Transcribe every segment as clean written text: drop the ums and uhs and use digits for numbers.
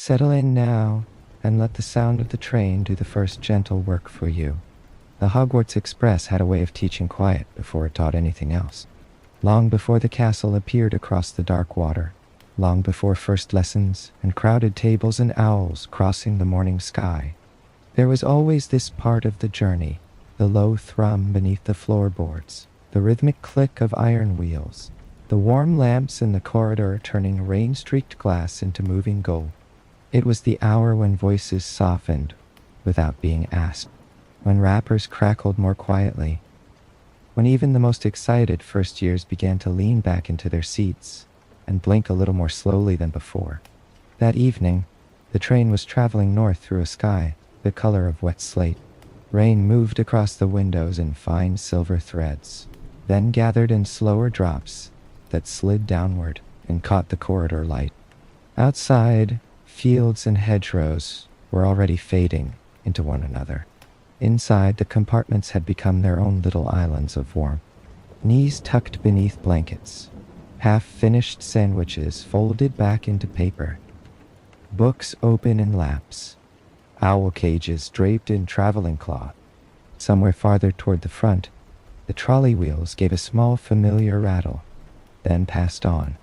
Settle in now, and let the sound of the train do the first gentle work for you. The Hogwarts Express had a way of teaching quiet before it taught anything else. Long before the castle appeared across the dark water, long before first lessons and crowded tables and owls crossing the morning sky, there was always this part of the journey, the low thrum beneath the floorboards, the rhythmic click of iron wheels, the warm lamps in the corridor turning rain-streaked glass into moving gold. It was the hour when voices softened without being asked, when rappers crackled more quietly, when even the most excited first years began to lean back into their seats and blink a little more slowly than before. That evening, the train was traveling north through a sky the color of wet slate. Rain moved across the windows in fine silver threads, then gathered in slower drops that slid downward and caught the corridor light. Outside, fields and hedgerows were already fading into one another. Inside, the compartments had become their own little islands of warmth. Knees tucked beneath blankets, half-finished sandwiches folded back into paper, books open in laps, owl cages draped in traveling cloth. Somewhere farther toward the front, the trolley wheels gave a small familiar rattle, then passed on.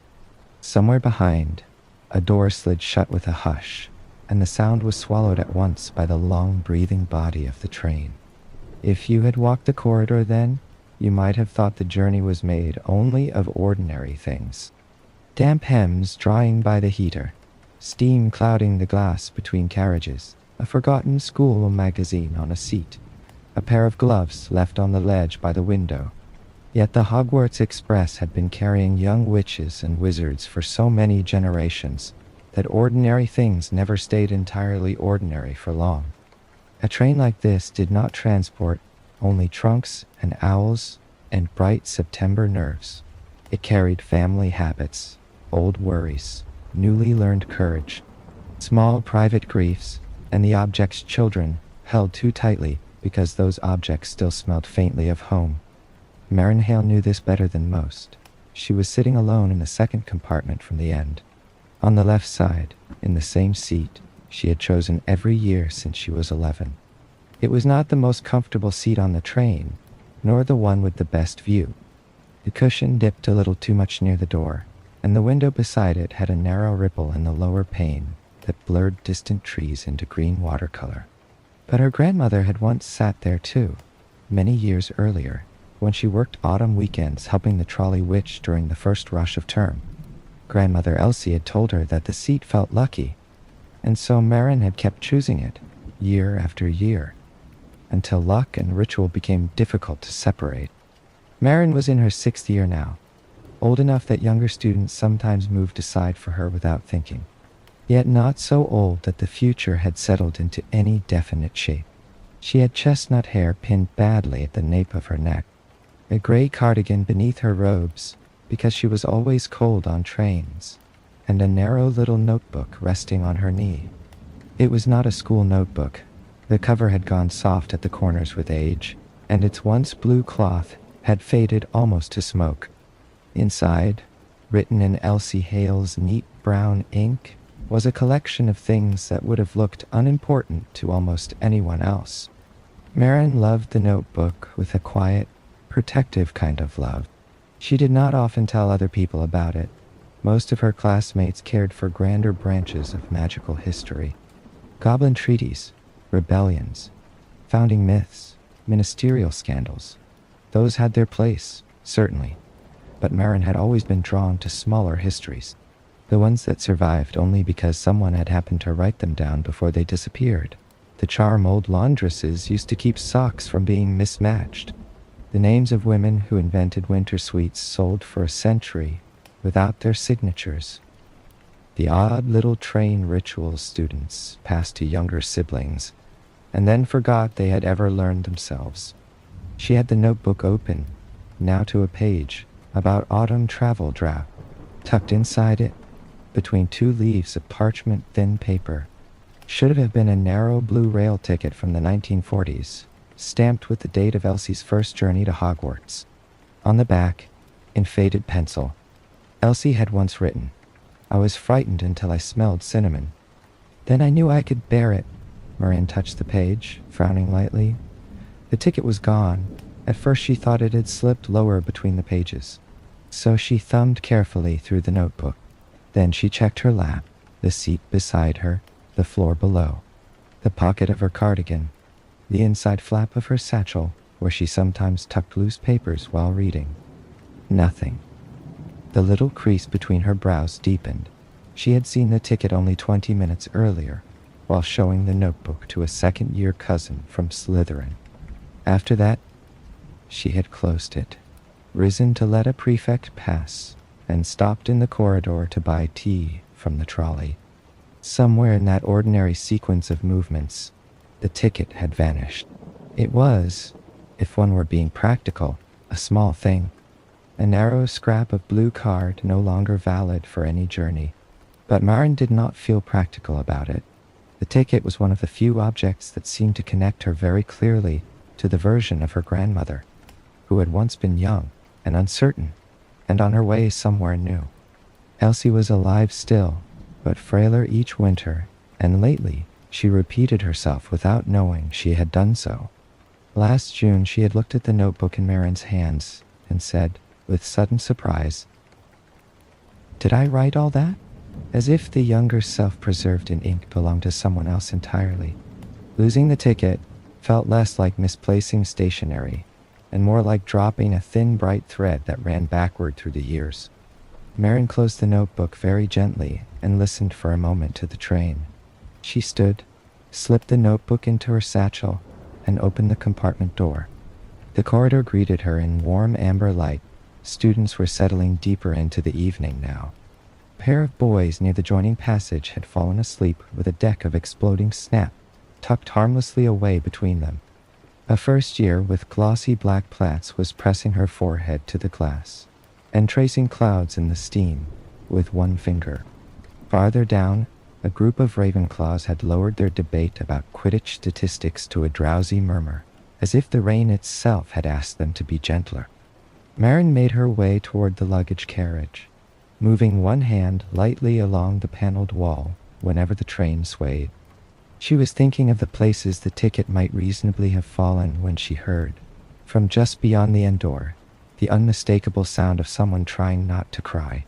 Somewhere behind, a door slid shut with a hush, and the sound was swallowed at once by the long breathing body of the train. If you had walked the corridor then, you might have thought the journey was made only of ordinary things. Damp hems drying by the heater, steam clouding the glass between carriages, a forgotten school magazine on a seat, a pair of gloves left on the ledge by the window. Yet the Hogwarts Express had been carrying young witches and wizards for so many generations that ordinary things never stayed entirely ordinary for long. A train like this did not transport only trunks and owls and bright September nerves. It carried family habits, old worries, newly learned courage, small private griefs, and the objects children held too tightly because those objects still smelled faintly of home. Marinhale knew this better than most. She was sitting alone in the second compartment from the end. On the left side, in the same seat she had chosen every year since she was 11. It was not the most comfortable seat on the train, nor the one with the best view. The cushion dipped a little too much near the door, and the window beside it had a narrow ripple in the lower pane that blurred distant trees into green watercolor. But her grandmother had once sat there too, many years earlier, when she worked autumn weekends helping the trolley witch during the first rush of term. Grandmother Elsie had told her that the seat felt lucky, and so Marin had kept choosing it, year after year, until luck and ritual became difficult to separate. Marin was in her 6th year now, old enough that younger students sometimes moved aside for her without thinking, yet not so old that the future had settled into any definite shape. She had chestnut hair pinned badly at the nape of her neck, a gray cardigan beneath her robes because she was always cold on trains, and a narrow little notebook resting on her knee. It was not a school notebook. The cover had gone soft at the corners with age, and its once blue cloth had faded almost to smoke. Inside, written in Elsie Hale's neat brown ink, was a collection of things that would have looked unimportant to almost anyone else. Marin loved the notebook with a quiet, protective kind of love. She did not often tell other people about it. Most of her classmates cared for grander branches of magical history. Goblin treaties, rebellions, founding myths, ministerial scandals. Those had their place, certainly, but Marin had always been drawn to smaller histories, the ones that survived only because someone had happened to write them down before they disappeared. The charm old laundresses used to keep socks from being mismatched. The names of women who invented winter sweets sold for a century without their signatures. The odd little train rituals students passed to younger siblings, and then forgot they had ever learned themselves. She had the notebook open, now to a page about autumn travel draft. Tucked inside it, between 2 leaves of parchment thin paper, should have been a narrow blue rail ticket from the 1940s, stamped with the date of Elsie's first journey to Hogwarts. On the back, in faded pencil, Elsie had once written, "I was frightened until I smelled cinnamon." Then I knew I could bear it. Marin touched the page, frowning lightly. The ticket was gone. At first she thought it had slipped lower between the pages. So she thumbed carefully through the notebook. Then she checked her lap, the seat beside her, the floor below, the pocket of her cardigan, the inside flap of her satchel, where she sometimes tucked loose papers while reading. Nothing. The little crease between her brows deepened. She had seen the ticket only 20 minutes earlier, while showing the notebook to a second-year cousin from Slytherin. After that, she had closed it, risen to let a prefect pass, and stopped in the corridor to buy tea from the trolley. Somewhere in that ordinary sequence of movements, the ticket had vanished. It was, if one were being practical, a small thing. A narrow scrap of blue card no longer valid for any journey. But Marin did not feel practical about it. The ticket was one of the few objects that seemed to connect her very clearly to the version of her grandmother, who had once been young and uncertain, and on her way somewhere new. Elsie was alive still, but frailer each winter, and lately she repeated herself without knowing she had done so. Last June she had looked at the notebook in Marin's hands and said, with sudden surprise, "Did I write all that?" As if the younger self preserved in ink belonged to someone else entirely. Losing the ticket felt less like misplacing stationery, and more like dropping a thin bright thread that ran backward through the years. Marin closed the notebook very gently and listened for a moment to the train. She stood, slipped the notebook into her satchel, and opened the compartment door. The corridor greeted her in warm amber light. Students were settling deeper into the evening now. A pair of boys near the joining passage had fallen asleep with a deck of exploding snap tucked harmlessly away between them. A first year with glossy black plaits was pressing her forehead to the glass and tracing clouds in the steam with one finger. Farther down, a group of Ravenclaws had lowered their debate about Quidditch statistics to a drowsy murmur, as if the rain itself had asked them to be gentler. Marin made her way toward the luggage carriage, moving one hand lightly along the paneled wall whenever the train swayed. She was thinking of the places the ticket might reasonably have fallen when she heard, from just beyond the end door, the unmistakable sound of someone trying not to cry.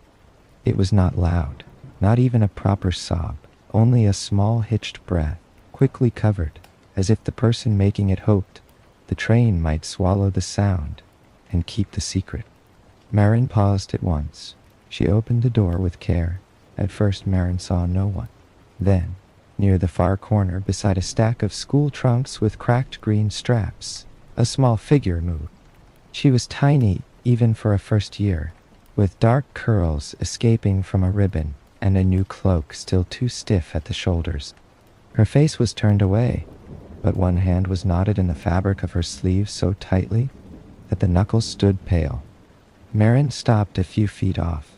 It was not loud, not even a proper sob, only a small hitched breath, quickly covered, as if the person making it hoped the train might swallow the sound and keep the secret. Marin paused at once. She opened the door with care. At first Marin saw no one. Then, near the far corner beside a stack of school trunks with cracked green straps, a small figure moved. She was tiny even for a first year, with dark curls escaping from a ribbon and a new cloak still too stiff at the shoulders. Her face was turned away, but one hand was knotted in the fabric of her sleeve so tightly that the knuckles stood pale. Marin stopped a few feet off,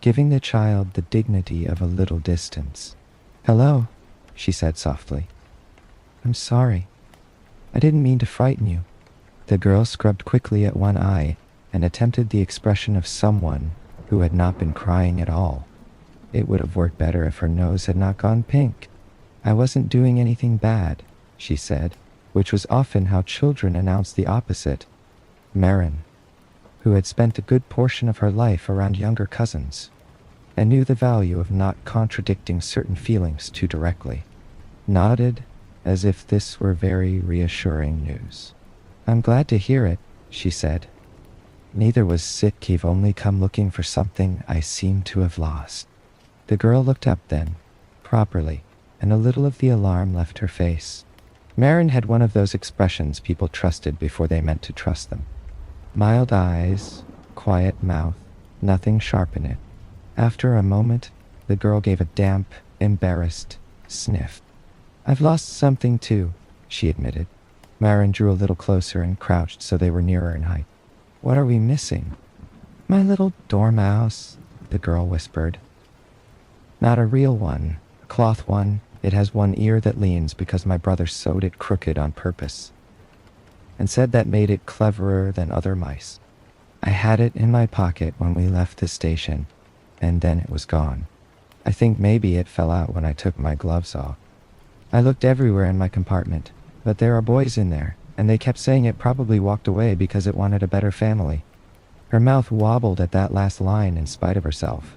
giving the child the dignity of a little distance. "Hello," she said softly. "I'm sorry. I didn't mean to frighten you." The girl scrubbed quickly at one eye and attempted the expression of someone who had not been crying at all. It would have worked better if her nose had not gone pink. "I wasn't doing anything bad," she said, which was often how children announced the opposite. Marin, who had spent a good portion of her life around younger cousins, and knew the value of not contradicting certain feelings too directly, nodded as if this were very reassuring news. "I'm glad to hear it," she said. "Neither was sick. You've only come looking for something I seem to have lost." The girl looked up then, properly, and a little of the alarm left her face. Marin had one of those expressions people trusted before they meant to trust them. Mild eyes, quiet mouth, nothing sharp in it. After a moment, the girl gave a damp, embarrassed sniff. "I've lost something too," she admitted. Marin drew a little closer and crouched so they were nearer in height. "What are we missing?" "My little dormouse," the girl whispered. "Not a real one, a cloth one. It has one ear that leans because my brother sewed it crooked on purpose, and said that made it cleverer than other mice. I had it in my pocket when we left the station, and then it was gone. I think maybe it fell out when I took my gloves off." I looked everywhere in my compartment, but there are boys in there, and they kept saying it probably walked away because it wanted a better family." Her mouth wobbled at that last line in spite of herself.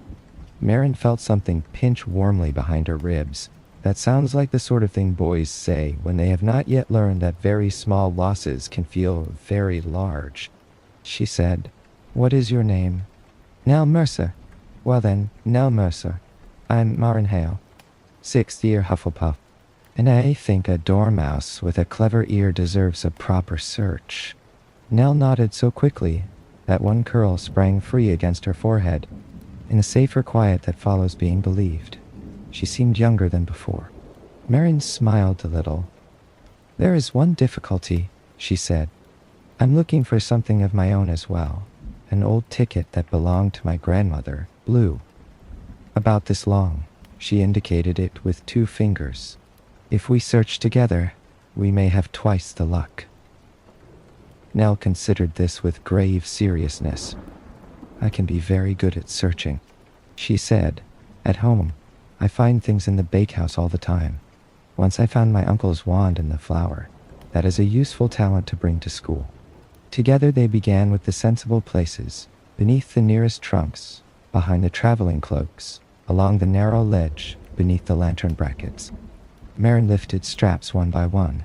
Marin felt something pinch warmly behind her ribs. That sounds like the sort of thing boys say when they have not yet learned that very small losses can feel very large. She said, "What is your name?" "Nell Mercer." "Well then, Nell Mercer. I'm Marin Hale, 6th year Hufflepuff. And I think a dormouse with a clever ear deserves a proper search." Nell nodded so quickly that one curl sprang free against her forehead, in the safer quiet that follows being believed. She seemed younger than before. Marin smiled a little. "There is one difficulty," she said. "I'm looking for something of my own as well. An old ticket that belonged to my grandmother, blue. About this long." She indicated it with 2 fingers. "If we search together, we may have twice the luck." Nell considered this with grave seriousness. "I can be very good at searching," she said. "At home, I find things in the bakehouse all the time. Once I found my uncle's wand in the flour. That is a useful talent to bring to school." Together they began with the sensible places, beneath the nearest trunks, behind the traveling cloaks, along the narrow ledge, beneath the lantern brackets. Marin lifted straps one by one,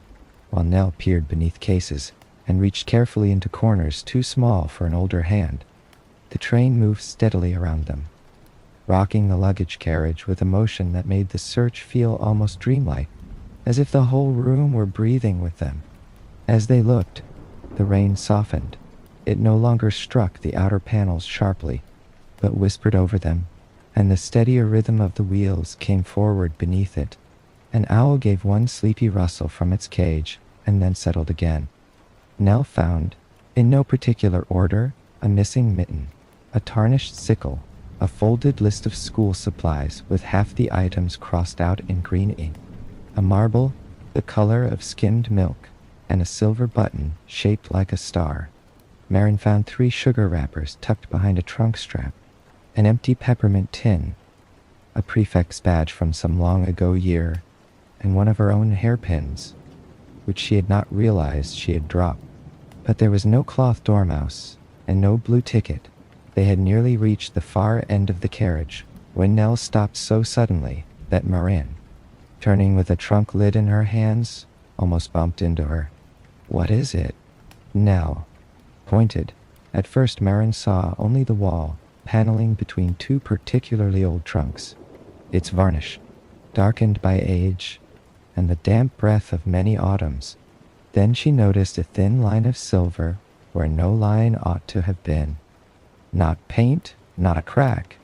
while Nell peered beneath cases and reached carefully into corners too small for an older hand. The train moved steadily around them, rocking the luggage carriage with a motion that made the search feel almost dreamlike, as if the whole room were breathing with them. As they looked, the rain softened. It no longer struck the outer panels sharply, but whispered over them, and the steadier rhythm of the wheels came forward beneath it. An owl gave one sleepy rustle from its cage and then settled again. Nell found, in no particular order, a missing mitten, a tarnished sickle, a folded list of school supplies with half the items crossed out in green ink, a marble the color of skimmed milk, and a silver button shaped like a star. Marin found 3 sugar wrappers tucked behind a trunk strap, an empty peppermint tin, a prefect's badge from some long ago year, and one of her own hairpins, which she had not realized she had dropped. But there was no cloth dormouse, and no blue ticket. They had nearly reached the far end of the carriage when Nell stopped so suddenly that Marin, turning with a trunk lid in her hands, almost bumped into her. "What is it?" Nell pointed. At first Marin saw only the wall, paneling between 2 particularly old trunks. Its varnish, darkened by age and the damp breath of many autumns. Then she noticed a thin line of silver where no line ought to have been. Not paint, not a crack,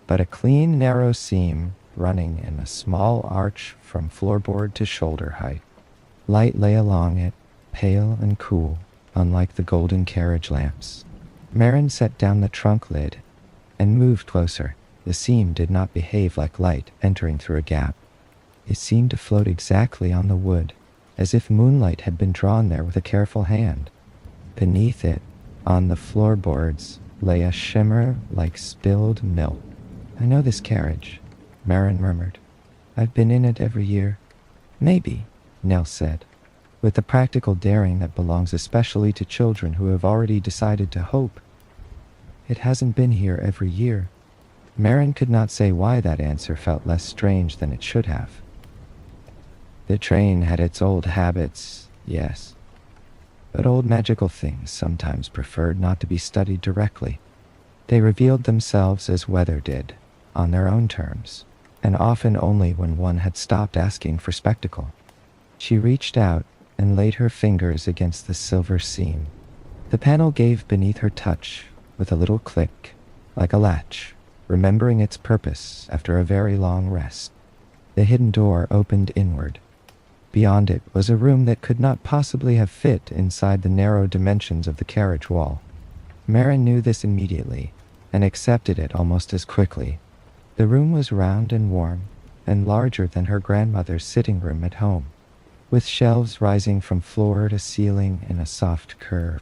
but a clean, narrow seam running in a small arch from floorboard to shoulder height. Light lay along it, pale and cool, unlike the golden carriage lamps. Marin set down the trunk lid and moved closer. The seam did not behave like light entering through a gap. It seemed to float exactly on the wood, as if moonlight had been drawn there with a careful hand. Beneath it, on the floorboards, lay a shimmer like spilled milk. "I know this carriage," Marin murmured. "I've been in it every year." "Maybe," Nell said, with the practical daring that belongs especially to children who have already decided to hope. "It hasn't been here every year." Marin could not say why that answer felt less strange than it should have. The train had its old habits, yes, but old magical things sometimes preferred not to be studied directly. They revealed themselves as weather did, on their own terms, and often only when one had stopped asking for spectacle. She reached out and laid her fingers against the silver seam. The panel gave beneath her touch with a little click, like a latch, remembering its purpose after a very long rest. The hidden door opened inward. Beyond it was a room that could not possibly have fit inside the narrow dimensions of the carriage wall. Marin knew this immediately, and accepted it almost as quickly. The room was round and warm, and larger than her grandmother's sitting room at home, with shelves rising from floor to ceiling in a soft curve.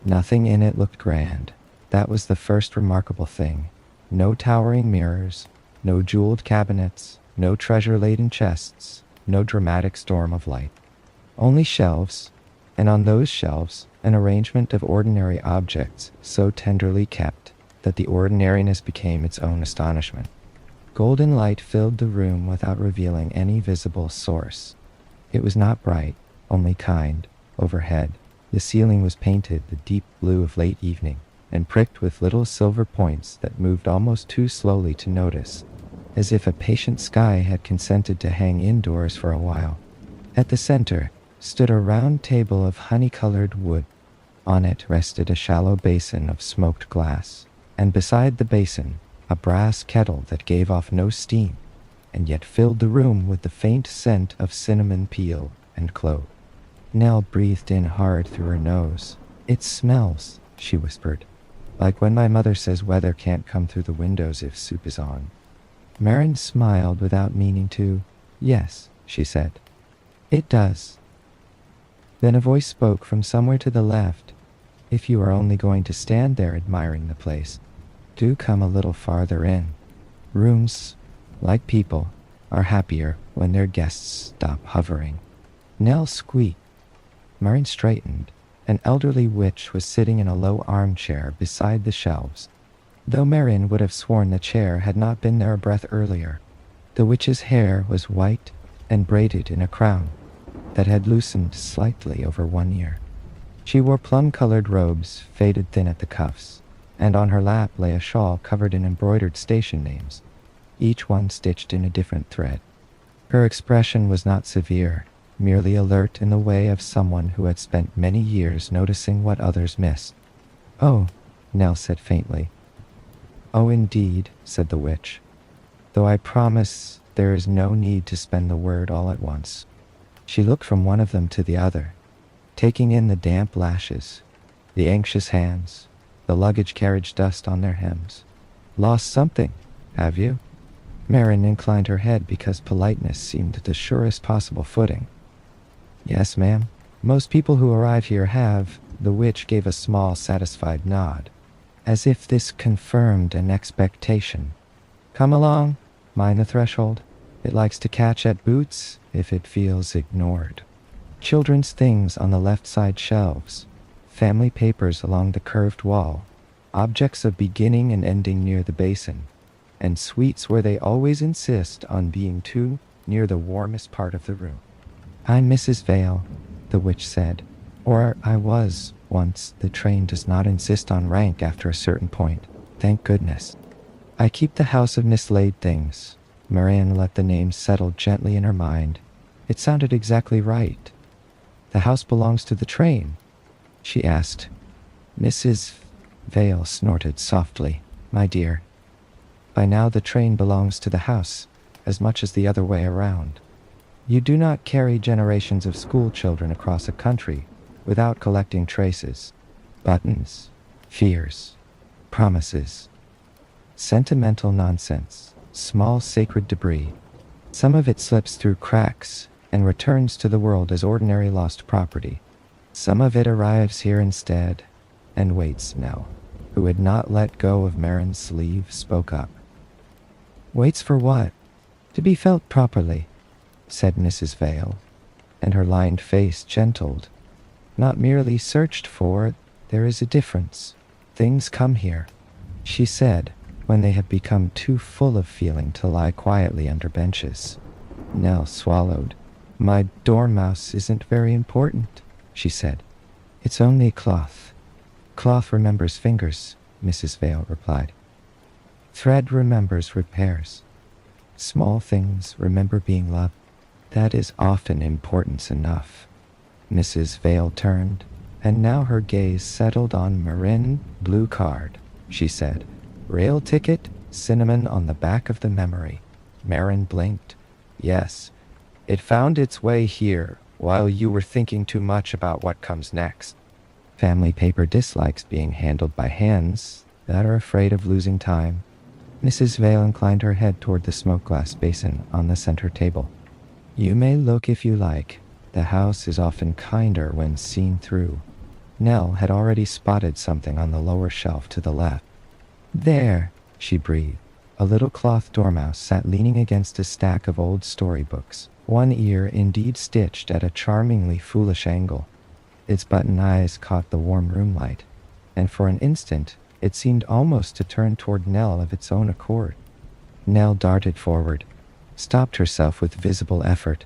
Nothing in it looked grand. That was the first remarkable thing. No towering mirrors, no jeweled cabinets, no treasure-laden chests, no dramatic storm of light. Only shelves, and on those shelves, an arrangement of ordinary objects so tenderly kept that the ordinariness became its own astonishment. Golden light filled the room without revealing any visible source. It was not bright, only kind. Overhead, the ceiling was painted the deep blue of late evening, and pricked with little silver points that moved almost too slowly to notice, as if a patient sky had consented to hang indoors for a while. At the center stood a round table of honey-colored wood. On it rested a shallow basin of smoked glass, and beside the basin, a brass kettle that gave off no steam, and yet filled the room with the faint scent of cinnamon peel and clove. Nell breathed in hard through her nose. "It smells," she whispered, "like when my mother says weather can't come through the windows if soup is on." Marin smiled without meaning to. "Yes," she said, "it does." Then a voice spoke from somewhere to the left. "If you are only going to stand there admiring the place, do come a little farther in. Rooms, like people, are happier when their guests stop hovering." Nell squeaked. Marin straightened. An elderly witch was sitting in a low armchair beside the shelves, though Marin would have sworn the chair had not been there a breath earlier. The witch's hair was white and braided in a crown that had loosened slightly over one ear. She wore plum-colored robes, faded thin at the cuffs, and on her lap lay a shawl covered in embroidered station names, each one stitched in a different thread. Her expression was not severe, merely alert in the way of someone who had spent many years noticing what others missed. "Oh," Nell said faintly. "Oh, indeed," said the witch, "though I promise there is no need to spend the word all at once." She looked from one of them to the other, taking in the damp lashes, the anxious hands, the luggage carriage dust on their hems. "Lost something, have you?" Marin inclined her head because politeness seemed the surest possible footing. "Yes, ma'am. Most people who arrive here have." The witch gave a small, satisfied nod, as if this confirmed an expectation. "Come along. Mind the threshold. It likes to catch at boots if it feels ignored." Children's things on the left side shelves, family papers along the curved wall, objects of beginning and ending near the basin, and sweets where they always insist on being too near the warmest part of the room. "I'm Mrs. Vale," the witch said. "Or I was once. The train does not insist on rank after a certain point, thank goodness. I keep the house of mislaid things." Marianne let the name settle gently in her mind. It sounded exactly right. "The house belongs to the train?" she asked. Mrs. Vale snorted softly. "My dear, by now the train belongs to the house, as much as the other way around. You do not carry generations of school children across a country without collecting traces, buttons, fears, promises, sentimental nonsense, small sacred debris. Some of it slips through cracks and returns to the world as ordinary lost property. Some of it arrives here instead and waits." Nell, who had not let go of Marin's sleeve, spoke up. "Waits for what?" "To be felt properly," said Mrs. Vale, and her lined face gentled. "Not merely searched for. There is a difference. Things come here," she said, "when they have become too full of feeling to lie quietly under benches." Nell swallowed. "My dormouse isn't very important," she said. "It's only cloth." "Cloth remembers fingers," Mrs. Vale replied. "Thread remembers repairs. Small things remember being loved. That is often importance enough." Mrs. Vale turned, and now her gaze settled on Marin. "Blue card," she said. "Rail ticket, cinnamon on the back of the memory." Marin blinked. "Yes, it found its way here while you were thinking too much about what comes next." Family paper dislikes being handled by hands that are afraid of losing time. Mrs. Vale inclined her head toward the smoke glass basin on the center table. "You may look if you like. The house is often kinder when seen through." Nell had already spotted something on the lower shelf to the left. "There," she breathed. A little cloth dormouse sat leaning against a stack of old storybooks, one ear indeed stitched at a charmingly foolish angle. Its button eyes caught the warm room light, and for an instant it seemed almost to turn toward Nell of its own accord. Nell darted forward, stopped herself with visible effort,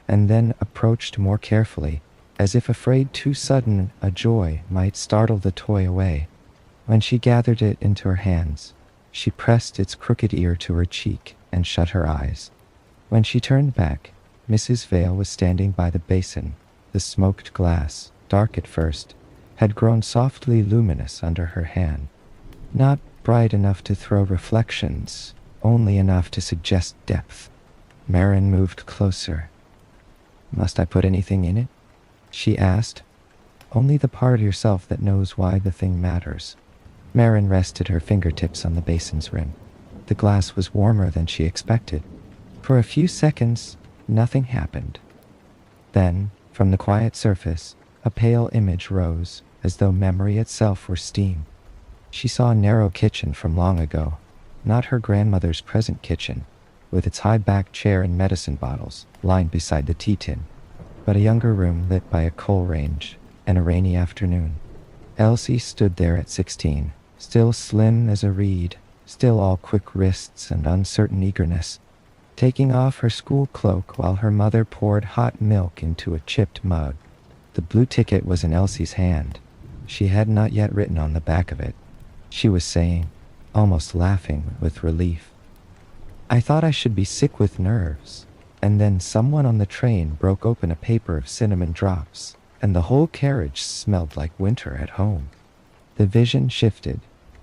and then approached more carefully, as if afraid too sudden a joy might startle the toy away. When she gathered it into her hands, she pressed its crooked ear to her cheek and shut her eyes. When she turned back, Mrs. Vale was standing by the basin. The smoked glass, dark at first, had grown softly luminous under her hand. Not bright enough to throw reflections, only enough to suggest depth. Marin moved closer. "Must I put anything in it?" she asked. "Only the part of yourself that knows why the thing matters." Marin rested her fingertips on the basin's rim. The glass was warmer than she expected. For a few seconds, nothing happened. Then, from the quiet surface, a pale image rose, as though memory itself were steam. She saw a narrow kitchen from long ago, not her grandmother's present kitchen, with its high-backed chair and medicine bottles lined beside the tea tin, but a younger room lit by a coal range and a rainy afternoon. Elsie stood there at 16, still slim as a reed, still all quick wrists and uncertain eagerness, taking off her school cloak while her mother poured hot milk into a chipped mug. The blue ticket was in Elsie's hand. She had not yet written on the back of it. She was saying, almost laughing with relief, "I thought I should be sick with nerves." And then someone on the train broke open a paper of cinnamon drops, and the whole carriage smelled like winter at home. The vision shifted.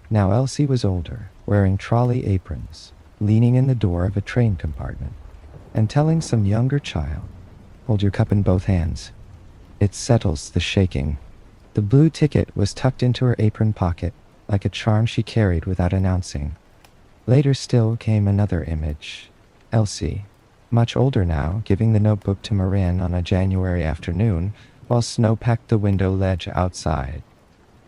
Now Elsie was older, wearing trolley aprons, leaning in the door of a train compartment, and telling some younger child, "Hold your cup in both hands. It settles the shaking." The blue ticket was tucked into her apron pocket, like a charm she carried without announcing. Later still came another image. Elsie, much older now, giving the notebook to Marin on a January afternoon, while snow packed the window ledge outside.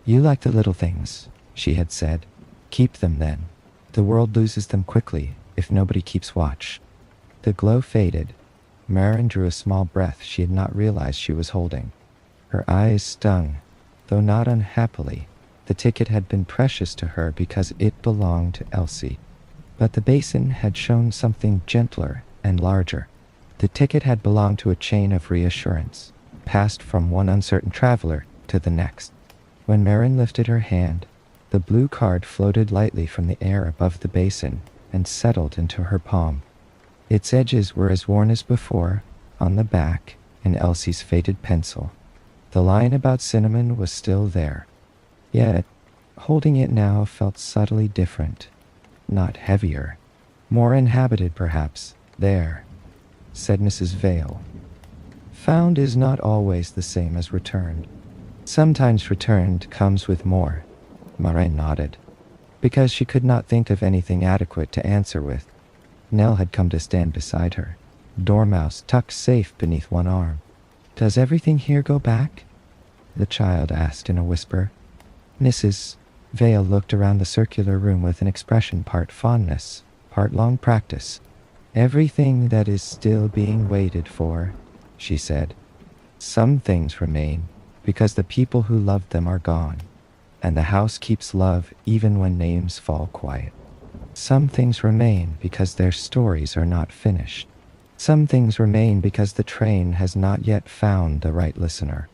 "You like the little things," she had said. "Keep them then. The world loses them quickly if nobody keeps watch." The glow faded. Marin drew a small breath she had not realized she was holding. Her eyes stung, though not unhappily. The ticket had been precious to her because it belonged to Elsie. But the basin had shown something gentler and larger. The ticket had belonged to a chain of reassurance, passed from one uncertain traveler to the next. When Marin lifted her hand, the blue card floated lightly from the air above the basin and settled into her palm. Its edges were as worn as before, on the back, in Elsie's faded pencil. The line about cinnamon was still there. Yet, holding it now felt subtly different. Not heavier. More inhabited, perhaps. "There," said Mrs. Vale. "Found is not always the same as returned. Sometimes returned comes with more." Marin nodded, because she could not think of anything adequate to answer with. Nell had come to stand beside her, dormouse tucked safe beneath one arm. "Does everything here go back?" the child asked in a whisper. Mrs. Vale looked around the circular room with an expression part fondness, part long practice. "Everything that is still being waited for," she said. "Some things remain because the people who loved them are gone, and the house keeps love even when names fall quiet. Some things remain because their stories are not finished. Some things remain because the train has not yet found the right listener."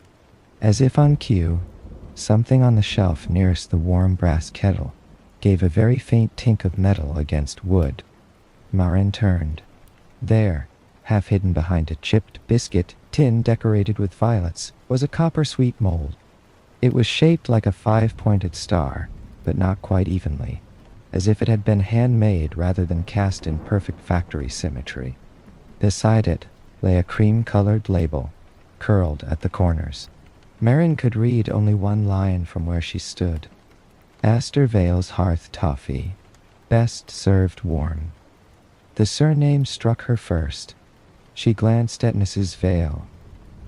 As if on cue, something on the shelf nearest the warm brass kettle gave a very faint tink of metal against wood. Marin turned. There, half hidden behind a chipped biscuit tin decorated with violets, was a copper sweet mold. It was shaped like a 5-pointed star, but not quite evenly, as if it had been handmade rather than cast in perfect factory symmetry. Beside it lay a cream-colored label, curled at the corners. Marin could read only one line from where she stood. "Astor Vale's Hearth Toffee, best served warm." The surname struck her first. She glanced at Mrs. Vale,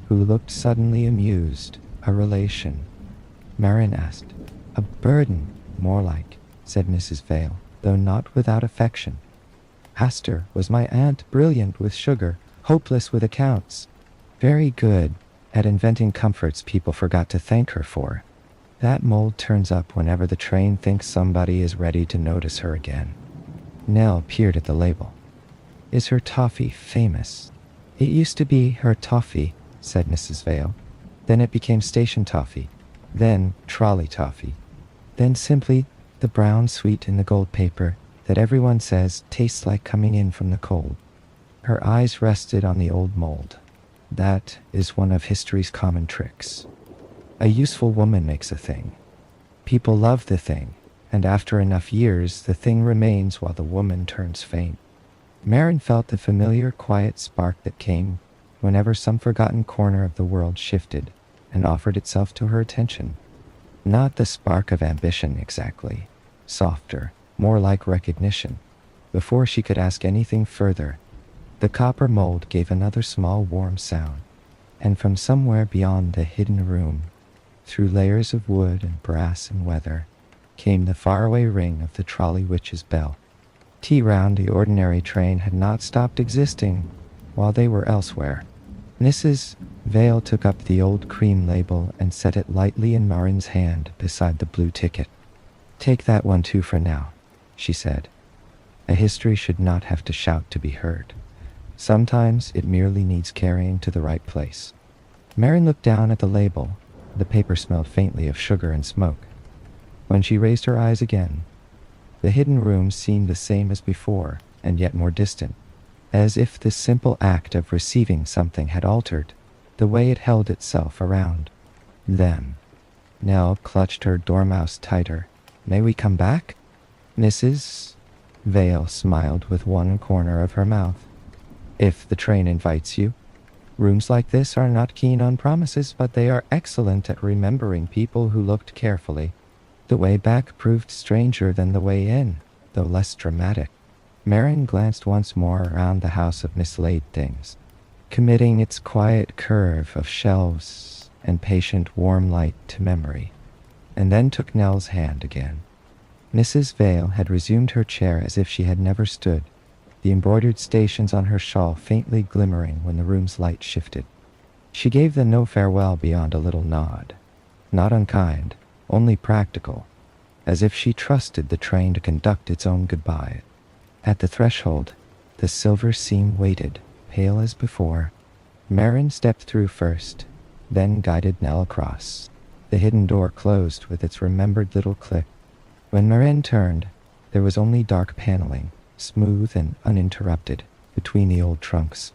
who looked suddenly amused. "A relation?" Marin asked. "A burden, more like," said Mrs. Vale. though not without affection. Astor was my aunt, brilliant with sugar, hopeless with accounts, very good at inventing comforts people forgot to thank her for. That mold turns up whenever the train thinks somebody is ready to notice her again. Nell peered at the label. Is her toffee famous? It used to be her toffee, said Mrs. Vale. Then it became station toffee. Then trolley toffee. Then simply the brown sweet in the gold paper that everyone says tastes like coming in from the cold. Her eyes rested on the old mold. That is one of history's common tricks. A useful woman makes a thing. People love the thing, and after enough years the thing remains while the woman turns faint. Marin felt the familiar quiet spark that came whenever some forgotten corner of the world shifted and offered itself to her attention. Not the spark of ambition exactly, softer, more like recognition. Before she could ask anything further, the copper mold gave another small warm sound, and from somewhere beyond the hidden room, through layers of wood and brass and weather, came the faraway ring of the trolley witch's bell. Round the ordinary train had not stopped existing while they were elsewhere. Mrs. Vale took up the old cream label and set it lightly in Marin's hand beside the blue ticket. Take that one too for now, she said. A history should not have to shout to be heard. Sometimes it merely needs carrying to the right place. Marin looked down at the label. The paper smelled faintly of sugar and smoke. When she raised her eyes again, the hidden room seemed the same as before, and yet more distant, as if the simple act of receiving something had altered the way it held itself around them. Nell clutched her dormouse tighter. May we come back? Mrs. Vale smiled with one corner of her mouth. If the train invites you. Rooms like this are not keen on promises, but they are excellent at remembering people who looked carefully. The way back proved stranger than the way in, though less dramatic. Marin glanced once more around the house of mislaid things, committing its quiet curve of shelves and patient warm light to memory, and then took Nell's hand again. Mrs. Vale had resumed her chair as if she had never stood, the embroidered stations on her shawl faintly glimmering when the room's light shifted. She gave them no farewell beyond a little nod, not unkind, only practical, as if she trusted the train to conduct its own goodbye. At the threshold, the silver seam waited, pale as before. Marin stepped through first, then guided Nell across. The hidden door closed with its remembered little click. When Marin turned, there was only dark paneling, smooth and uninterrupted, between the old trunks.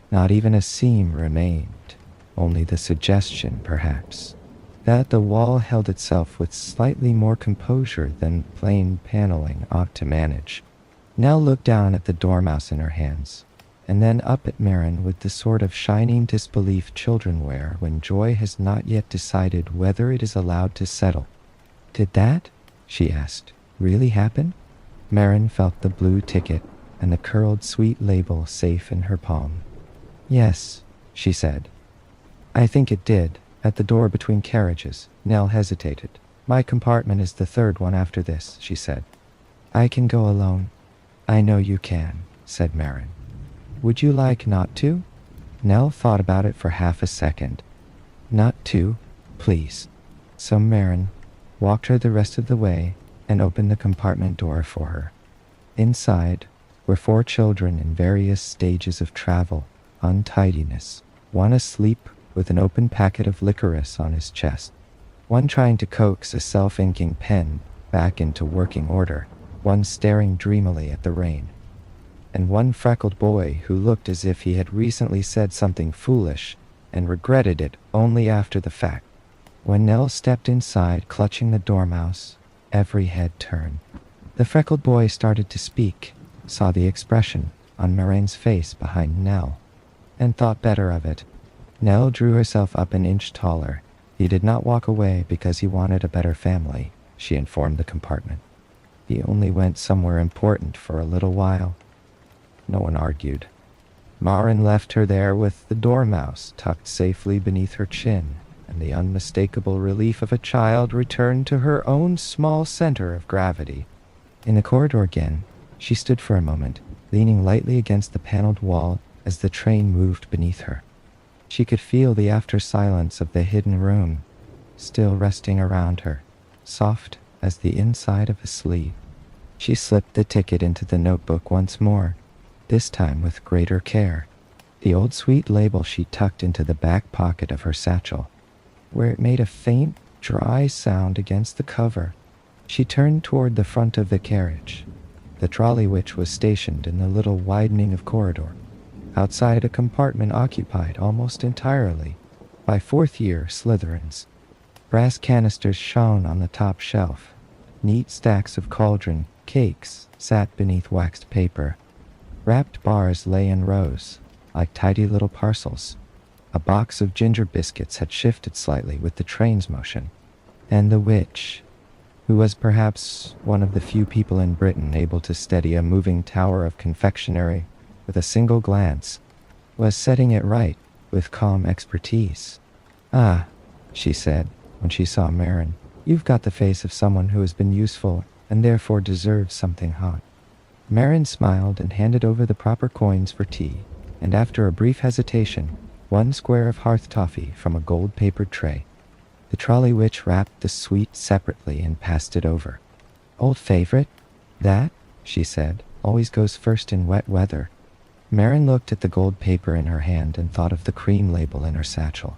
Not even a seam remained, only the suggestion, perhaps, that the wall held itself with slightly more composure than plain paneling ought to manage. Nell looked down at the dormouse in her hands, and then up at Marin with the sort of shining disbelief children wear when joy has not yet decided whether it is allowed to settle. Did that, she asked, really happen? Marin felt the blue ticket and the curled sweet label safe in her palm. Yes, she said. I think it did. At the door between carriages, Nell hesitated. My compartment is the third one after this, she said. I can go alone. I know you can, said Marin. Would you like not to? Nell thought about it for half a second. Not to, please. So Marin walked her the rest of the way and opened the compartment door for her. Inside were 4 children in various stages of travel, untidiness, one asleep with an open packet of licorice on his chest, one trying to coax a self-inking pen back into working order, one staring dreamily at the rain, and one freckled boy who looked as if he had recently said something foolish and regretted it only after the fact. When Nell stepped inside, clutching the dormouse, every head turned. The freckled boy started to speak, saw the expression on Marin's face behind Nell, and thought better of it. Nell drew herself up an inch taller. He did not walk away because he wanted a better family, she informed the compartment. He only went somewhere important for a little while. No one argued. Marin left her there with the dormouse tucked safely beneath her chin, and the unmistakable relief of a child returned to her own small center of gravity. In the corridor again, she stood for a moment, leaning lightly against the paneled wall as the train moved beneath her. She could feel the after silence of the hidden room, still resting around her, soft as the inside of a sleeve. She slipped the ticket into the notebook once more, this time with greater care. The old sweet label she tucked into the back pocket of her satchel, where it made a faint, dry sound against the cover. She turned toward the front of the carriage. The trolley which was stationed in the little widening of corridor, outside a compartment occupied almost entirely by fourth-year Slytherins. Brass canisters shone on the top shelf. Neat stacks of cauldron cakes sat beneath waxed paper. Wrapped bars lay in rows, like tidy little parcels. A box of ginger biscuits had shifted slightly with the train's motion, and the witch, who was perhaps one of the few people in Britain able to steady a moving tower of confectionery with a single glance, was setting it right with calm expertise. "Ah," she said when she saw Marin, "you've got the face of someone who has been useful and therefore deserves something hot." Marin smiled and handed over the proper coins for tea, and after a brief hesitation, one square of hearth toffee from a gold-papered tray. The trolley witch wrapped the sweet separately and passed it over. "Old favorite? That," she said, "always goes first in wet weather." Marin looked at the gold paper in her hand and thought of the cream label in her satchel.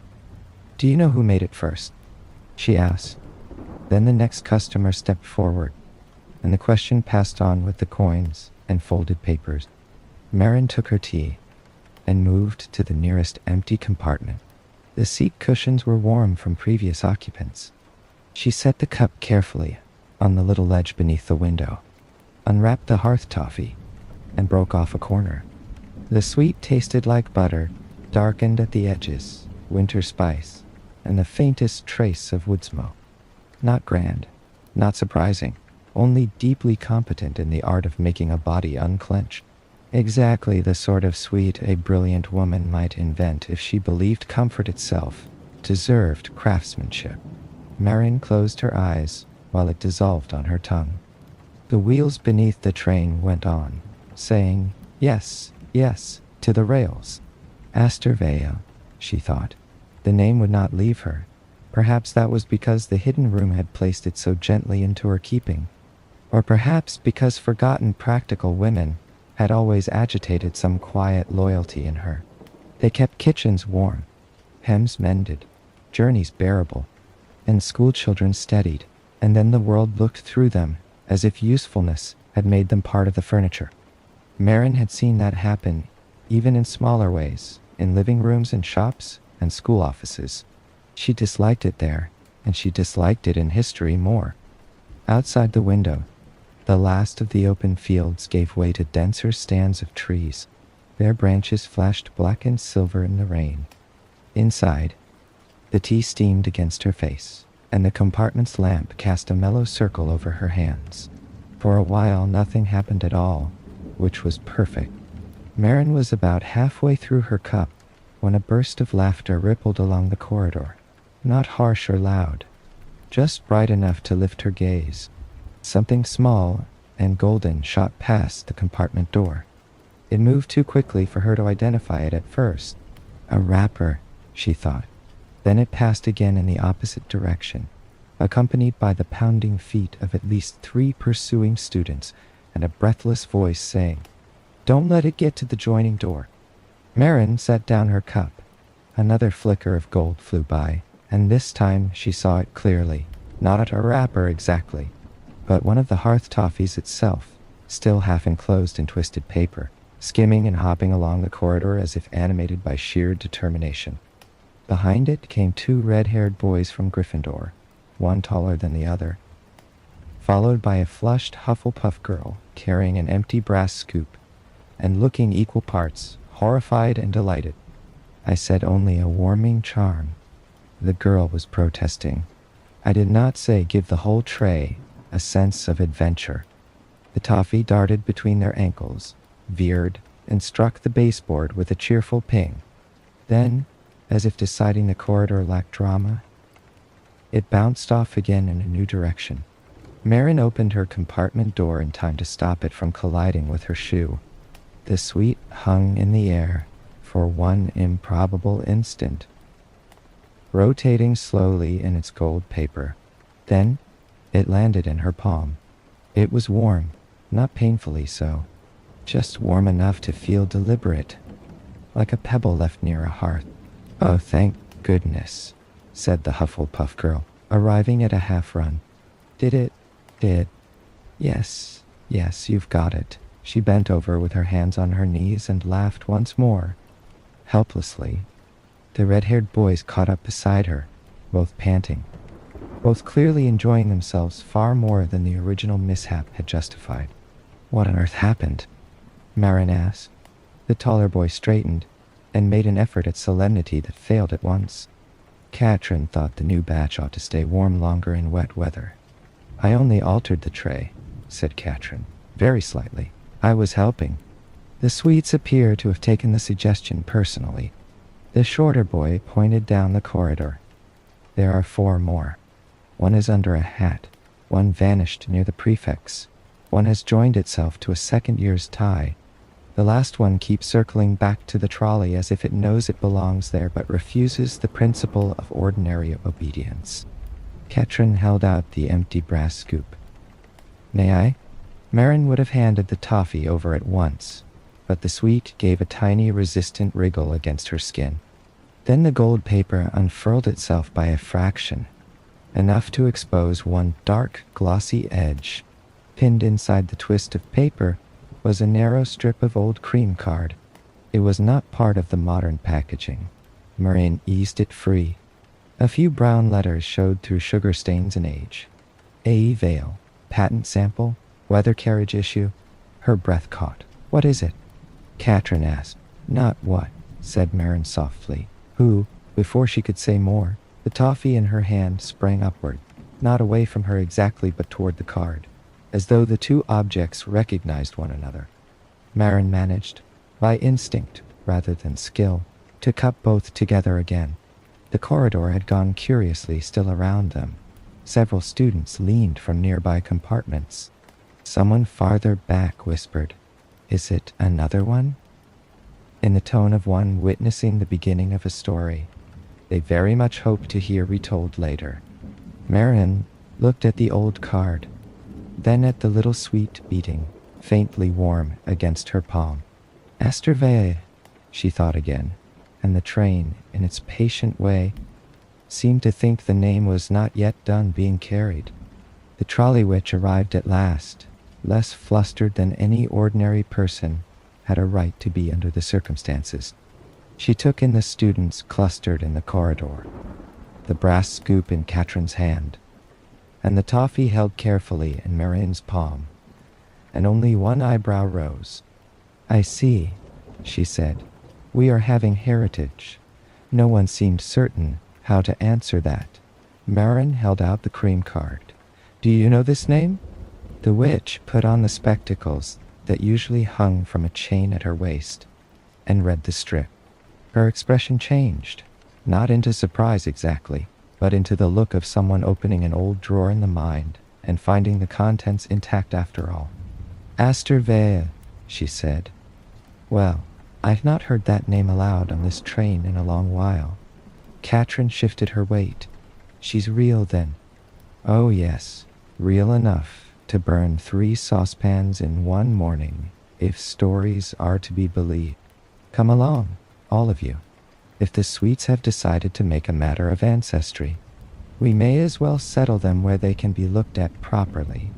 "Do you know who made it first?" she asked. Then the next customer stepped forward, and the question passed on with the coins and folded papers. Marin took her tea and moved to the nearest empty compartment. The seat cushions were warm from previous occupants. She set the cup carefully on the little ledge beneath the window, unwrapped the hearth toffee, and broke off a corner. The sweet tasted like butter, darkened at the edges, winter spice, and the faintest trace of wood smoke. Not grand, not surprising, only deeply competent in the art of making a body unclench. Exactly the sort of sweet a brilliant woman might invent if she believed comfort itself deserved craftsmanship. Marin closed her eyes while it dissolved on her tongue. The wheels beneath the train went on, saying, "Yes, yes," to the rails. Astorvale, she thought. The name would not leave her. Perhaps that was because the hidden room had placed it so gently into her keeping. Or perhaps because forgotten practical women had always agitated some quiet loyalty in her. They kept kitchens warm, hems mended, journeys bearable, and schoolchildren steadied, and then the world looked through them as if usefulness had made them part of the furniture. Marin had seen that happen, even in smaller ways, in living rooms and shops and school offices. She disliked it there, and she disliked it in history more. Outside the window, the last of the open fields gave way to denser stands of trees. Their branches flashed black and silver in the rain. Inside, the tea steamed against her face, and the compartment's lamp cast a mellow circle over her hands. For a while nothing happened at all, which was perfect. Marin was about halfway through her cup when a burst of laughter rippled along the corridor. Not harsh or loud, just bright enough to lift her gaze. Something small and golden shot past the compartment door. It moved too quickly for her to identify it at first. A wrapper, she thought. Then it passed again in the opposite direction, accompanied by the pounding feet of at least 3 pursuing students and a breathless voice saying, "Don't let it get to the joining door." Marin set down her cup. Another flicker of gold flew by, and this time she saw it clearly. Not a wrapper exactly, but one of the hearth toffees itself, still half enclosed in twisted paper, skimming and hopping along the corridor as if animated by sheer determination. Behind it came 2 red-haired boys from Gryffindor, one taller than the other, followed by a flushed Hufflepuff girl carrying an empty brass scoop and looking equal parts horrified and delighted. "I said only a warming charm," the girl was protesting. "I did not say give the whole tray a sense of adventure." The toffee darted between their ankles, veered, and struck the baseboard with a cheerful ping. Then, as if deciding the corridor lacked drama, it bounced off again in a new direction. Marin opened her compartment door in time to stop it from colliding with her shoe. The suite hung in the air for one improbable instant, rotating slowly in its gold paper. Then it landed in her palm. It was warm, not painfully so, just warm enough to feel deliberate, like a pebble left near a hearth. "Oh, thank goodness," said the Hufflepuff girl, arriving at a half-run. Did. Yes, you've got it." She bent over with her hands on her knees and laughed once more, helplessly. The red-haired boys caught up beside her, both panting, both clearly enjoying themselves far more than the original mishap had justified. "What on earth happened?" Marin asked. The taller boy straightened and made an effort at solemnity that failed at once. Katrin thought the new batch ought to stay warm longer in wet weather. "I only altered the tray," said Katrin, very slightly. "I was helping." The Sweets appear to have taken the suggestion personally. The shorter boy pointed down the corridor. "There are 4 more. One is under a hat. One vanished near the prefect's. One has joined itself to a second year's tie. The last one keeps circling back to the trolley as if it knows it belongs there but refuses the principle of ordinary obedience." Katrin held out the empty brass scoop. "May I?" Marin would have handed the toffee over at once, but the sweet gave a tiny resistant wriggle against her skin. Then the gold paper unfurled itself by a fraction, enough to expose one dark, glossy edge. Pinned inside the twist of paper was a narrow strip of old cream card. It was not part of the modern packaging. Marin eased it free. A few brown letters showed through sugar stains and age. A. Vale. Patent sample. Weather carriage issue. Her breath caught. "What is it?" Katrin asked. "Not what," said Marin softly. Who, before she could say more, the toffee in her hand sprang upward, not away from her exactly but toward the card, as though the two objects recognized one another. Marin managed, by instinct rather than skill, to cup both together again. The corridor had gone curiously still around them. Several students leaned from nearby compartments. Someone farther back whispered, "Is it another one?" in the tone of one witnessing the beginning of a story they very much hoped to hear retold later. Marin looked at the old card, then at the little sweet beating, faintly warm, against her palm. Esterveye, she thought again, and the train, in its patient way, seemed to think the name was not yet done being carried. The trolley witch arrived at last, less flustered than any ordinary person had a right to be under the circumstances. She took in the students clustered in the corridor, the brass scoop in Katrin's hand, and the toffee held carefully in Marin's palm, and only one eyebrow rose. "I see," she said. "We are having heritage." No one seemed certain how to answer that. Marin held out the cream card. "Do you know this name?" The witch put on the spectacles that usually hung from a chain at her waist and read the strip. Her expression changed, not into surprise exactly, but into the look of someone opening an old drawer in the mind and finding the contents intact after all. "Esterveye," she said. "Well, I've not heard that name aloud on this train in a long while." Katrin shifted her weight. "She's real then?" "Oh yes, real enough to burn 3 saucepans in one morning, if stories are to be believed. Come along, all of you. If the Sweets have decided to make a matter of ancestry, we may as well settle them where they can be looked at properly."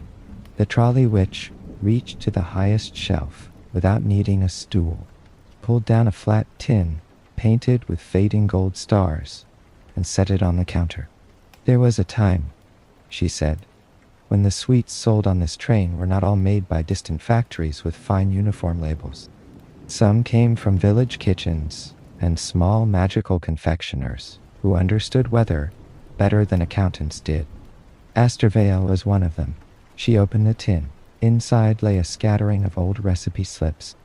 The trolley witch reached to the highest shelf without needing a stool, pulled down a flat tin painted with fading gold stars, and set it on the counter. "There was a time," she said, "when the sweets sold on this train were not all made by distant factories with fine uniform labels. Some came from village kitchens and small magical confectioners who understood weather better than accountants did. Esterveye was one of them." She opened the tin. Inside lay a scattering of old recipe slips,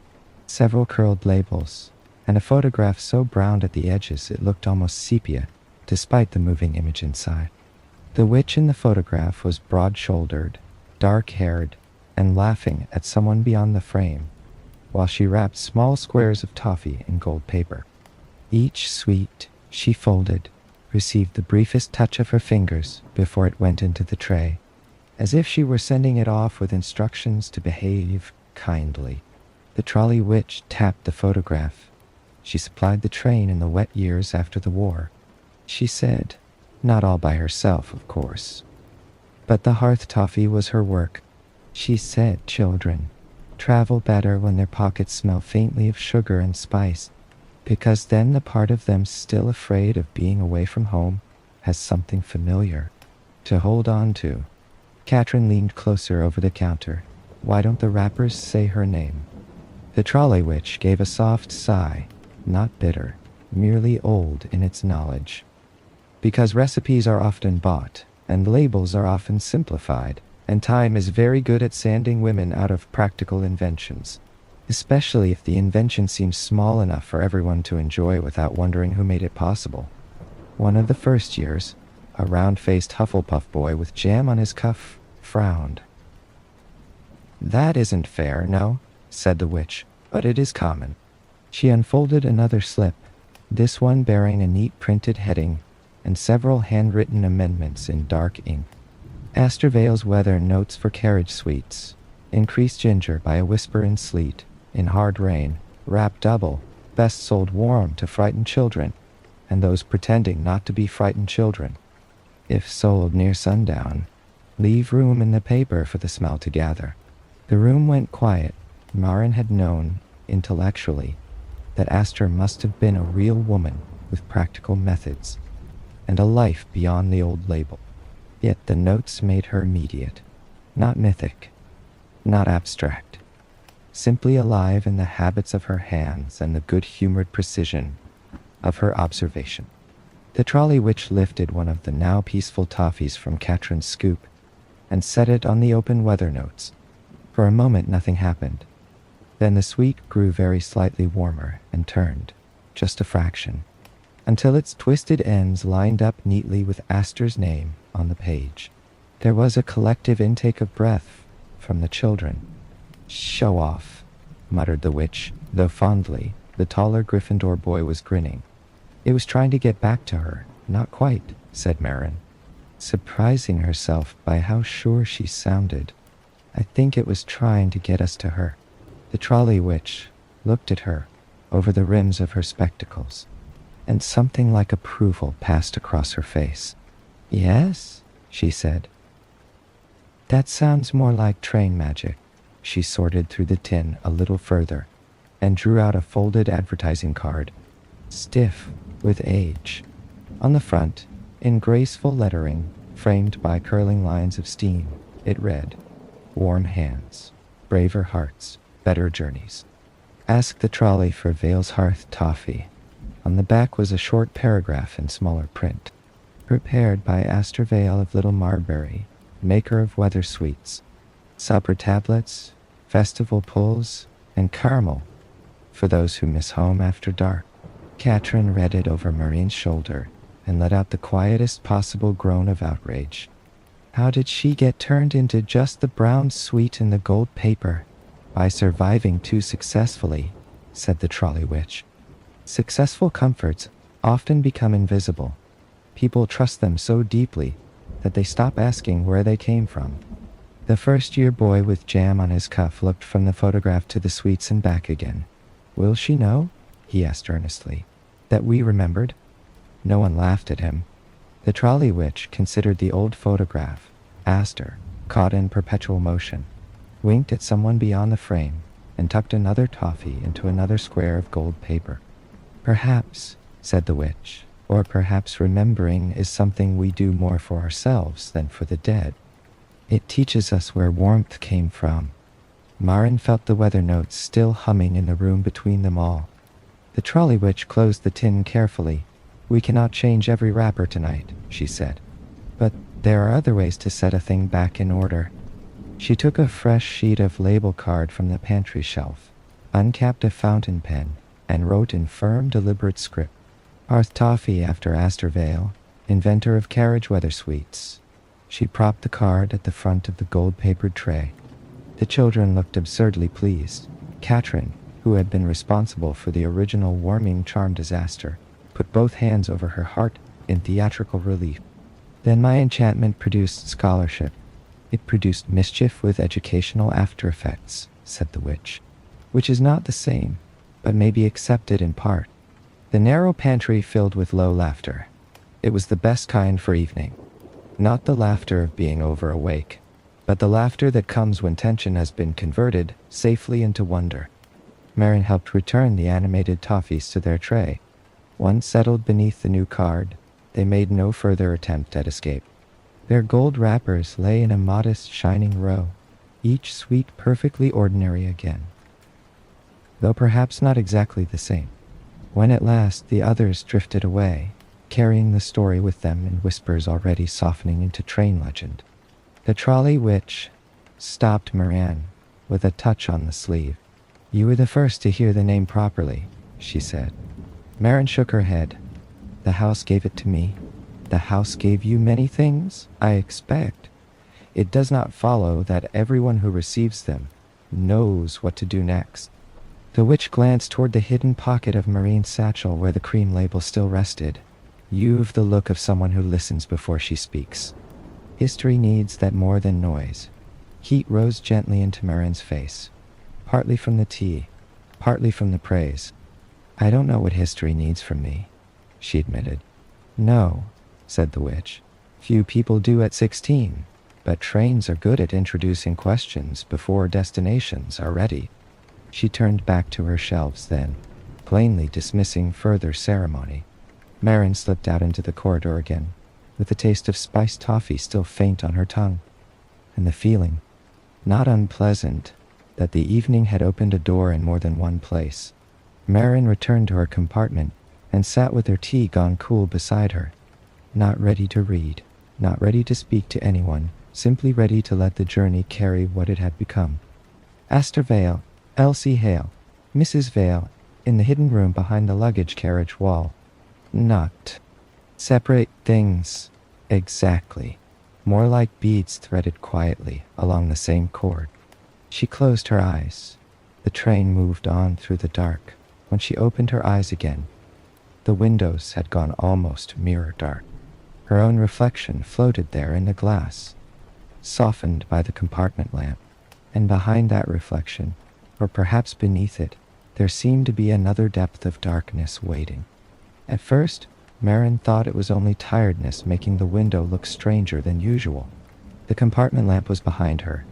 several curled labels, and a photograph so browned at the edges it looked almost sepia, despite the moving image inside. The witch in the photograph was broad-shouldered dark-haired, and laughing at someone beyond the frame, while she wrapped small squares of toffee in gold paper. Each sweet she folded received the briefest touch of her fingers before it went into the tray, as if she were sending it off with instructions to behave kindly. The trolley witch tapped the photograph. She supplied the train in the wet years after the war. She said, not all by herself, of course. But the hearth toffee was her work. She said children travel better when their pockets smell faintly of sugar and spice, because then the part of them still afraid of being away from home has something familiar to hold on to. Katrin leaned closer over the counter. Why don't the wrappers say her name? The trolley witch gave a soft sigh, not bitter, merely old in its knowledge. Because recipes are often bought, and labels are often simplified, and time is very good at sanding women out of practical inventions, especially if the invention seems small enough for everyone to enjoy without wondering who made it possible. One of the first years, a round-faced Hufflepuff boy with jam on his cuff frowned. "That isn't fair, no," said the witch, "but it is common." She unfolded another slip, this one bearing a neat printed heading and several handwritten amendments in dark ink. Astorvale's weather notes for carriage sweets. Increase ginger by a whisper in sleet. In hard rain. Wrap double. Best sold warm to frighten children, and those pretending not to be frightened children. If sold near sundown, leave room in the paper for the smell to gather. The room went quiet. Marin had known, intellectually, that Astor must have been a real woman with practical methods, and a life beyond the old label. Yet the notes made her immediate, not mythic, not abstract, simply alive in the habits of her hands and the good-humored precision of her observation. The trolley witch lifted one of the now peaceful toffees from Katrin's scoop and set it on the open weather notes. For a moment nothing happened. Then the sweet grew very slightly warmer and turned, just a fraction, until its twisted ends lined up neatly with Astor's name on the page. There was a collective intake of breath from the children. "Show off," muttered the witch, though fondly. The taller Gryffindor boy was grinning. "It was trying to get back to her." "Not quite," said Marin, surprising herself by how sure she sounded. "I think it was trying to get us to her." The trolley witch looked at her over the rims of her spectacles, and something like approval passed across her face. "Yes," she said. "That sounds more like train magic." She sorted through the tin a little further and drew out a folded advertising card, stiff with age. On the front, in graceful lettering, framed by curling lines of steam, it read, "Warm hands, braver hearts, better journeys. Ask the trolley for Vale's hearth toffee." On the back was a short paragraph in smaller print. "Prepared by Astor Vale of Little Marbury, maker of weather sweets, supper tablets, festival pulls, and caramel for those who miss home after dark." Katrin read it over Marine's shoulder and let out the quietest possible groan of outrage. How did she get turned into just the brown sweet in the gold paper? "By surviving too successfully," said the trolley witch. "Successful comforts often become invisible. People trust them so deeply that they stop asking where they came from." The first-year boy with jam on his cuff looked from the photograph to the sweets and back again. "Will she know?" he asked earnestly. "That we remembered?" No one laughed at him. The trolley witch considered the old photograph, Astor, caught in perpetual motion, winked at someone beyond the frame, and tucked another toffee into another square of gold paper. "Perhaps," said the witch, "or perhaps remembering is something we do more for ourselves than for the dead. It teaches us where warmth came from." Marin felt the weather notes still humming in the room between them all. The trolley witch closed the tin carefully. "We cannot change every wrapper tonight," she said. "But there are other ways to set a thing back in order." She took a fresh sheet of label card from the pantry shelf, uncapped a fountain pen, and wrote in firm, deliberate script, "Hearth toffee after Astor Vale, inventor of carriage weather sweets. She propped the card at the front of the gold-papered tray. The children looked absurdly pleased. Katrin, who had been responsible for the original warming charm disaster, put both hands over her heart in theatrical relief. Then my enchantment produced scholarship. It produced mischief with educational after-effects, said the witch. Which is not the same, but may be accepted in part. The narrow pantry filled with low laughter. It was the best kind for evening. Not the laughter of being overawake, but the laughter that comes when tension has been converted safely into wonder. Marin helped return the animated toffees to their tray. Once settled beneath the new card, they made no further attempt at escape. Their gold wrappers lay in a modest shining row, each sweet perfectly ordinary again, though perhaps not exactly the same. When at last the others drifted away, carrying the story with them in whispers already softening into train legend, the trolley witch stopped Marin with a touch on the sleeve. "You were the first to hear the name properly," she said. Marin shook her head. "The house gave it to me. The house gave you many things, I expect. It does not follow that everyone who receives them knows what to do next." The witch glanced toward the hidden pocket of Marine's satchel where the cream label still rested. "You've the look of someone who listens before she speaks. History needs that more than noise." Heat rose gently into Marin's face, partly from the tea, partly from the praise. "I don't know what history needs from me," she admitted. "No," said the witch. "Few people do at 16, but trains are good at introducing questions before destinations are ready." She turned back to her shelves then, plainly dismissing further ceremony. Marin slipped out into the corridor again, with the taste of spiced toffee still faint on her tongue, and the feeling, not unpleasant, that the evening had opened a door in more than one place. Marin returned to her compartment and sat with her tea gone cool beside her, not ready to read, not ready to speak to anyone, simply ready to let the journey carry what it had become. Astor Vale, Elsie Hale, Mrs. Vale, in the hidden room behind the luggage carriage wall. Not separate things, exactly. More like beads threaded quietly along the same cord. She closed her eyes. The train moved on through the dark. When she opened her eyes again, the windows had gone almost mirror dark. Her own reflection floated there in the glass, softened by the compartment lamp, and behind that reflection, or perhaps beneath it, there seemed to be another depth of darkness waiting. At first, Marin thought it was only tiredness making the window look stranger than usual. The compartment lamp was behind her.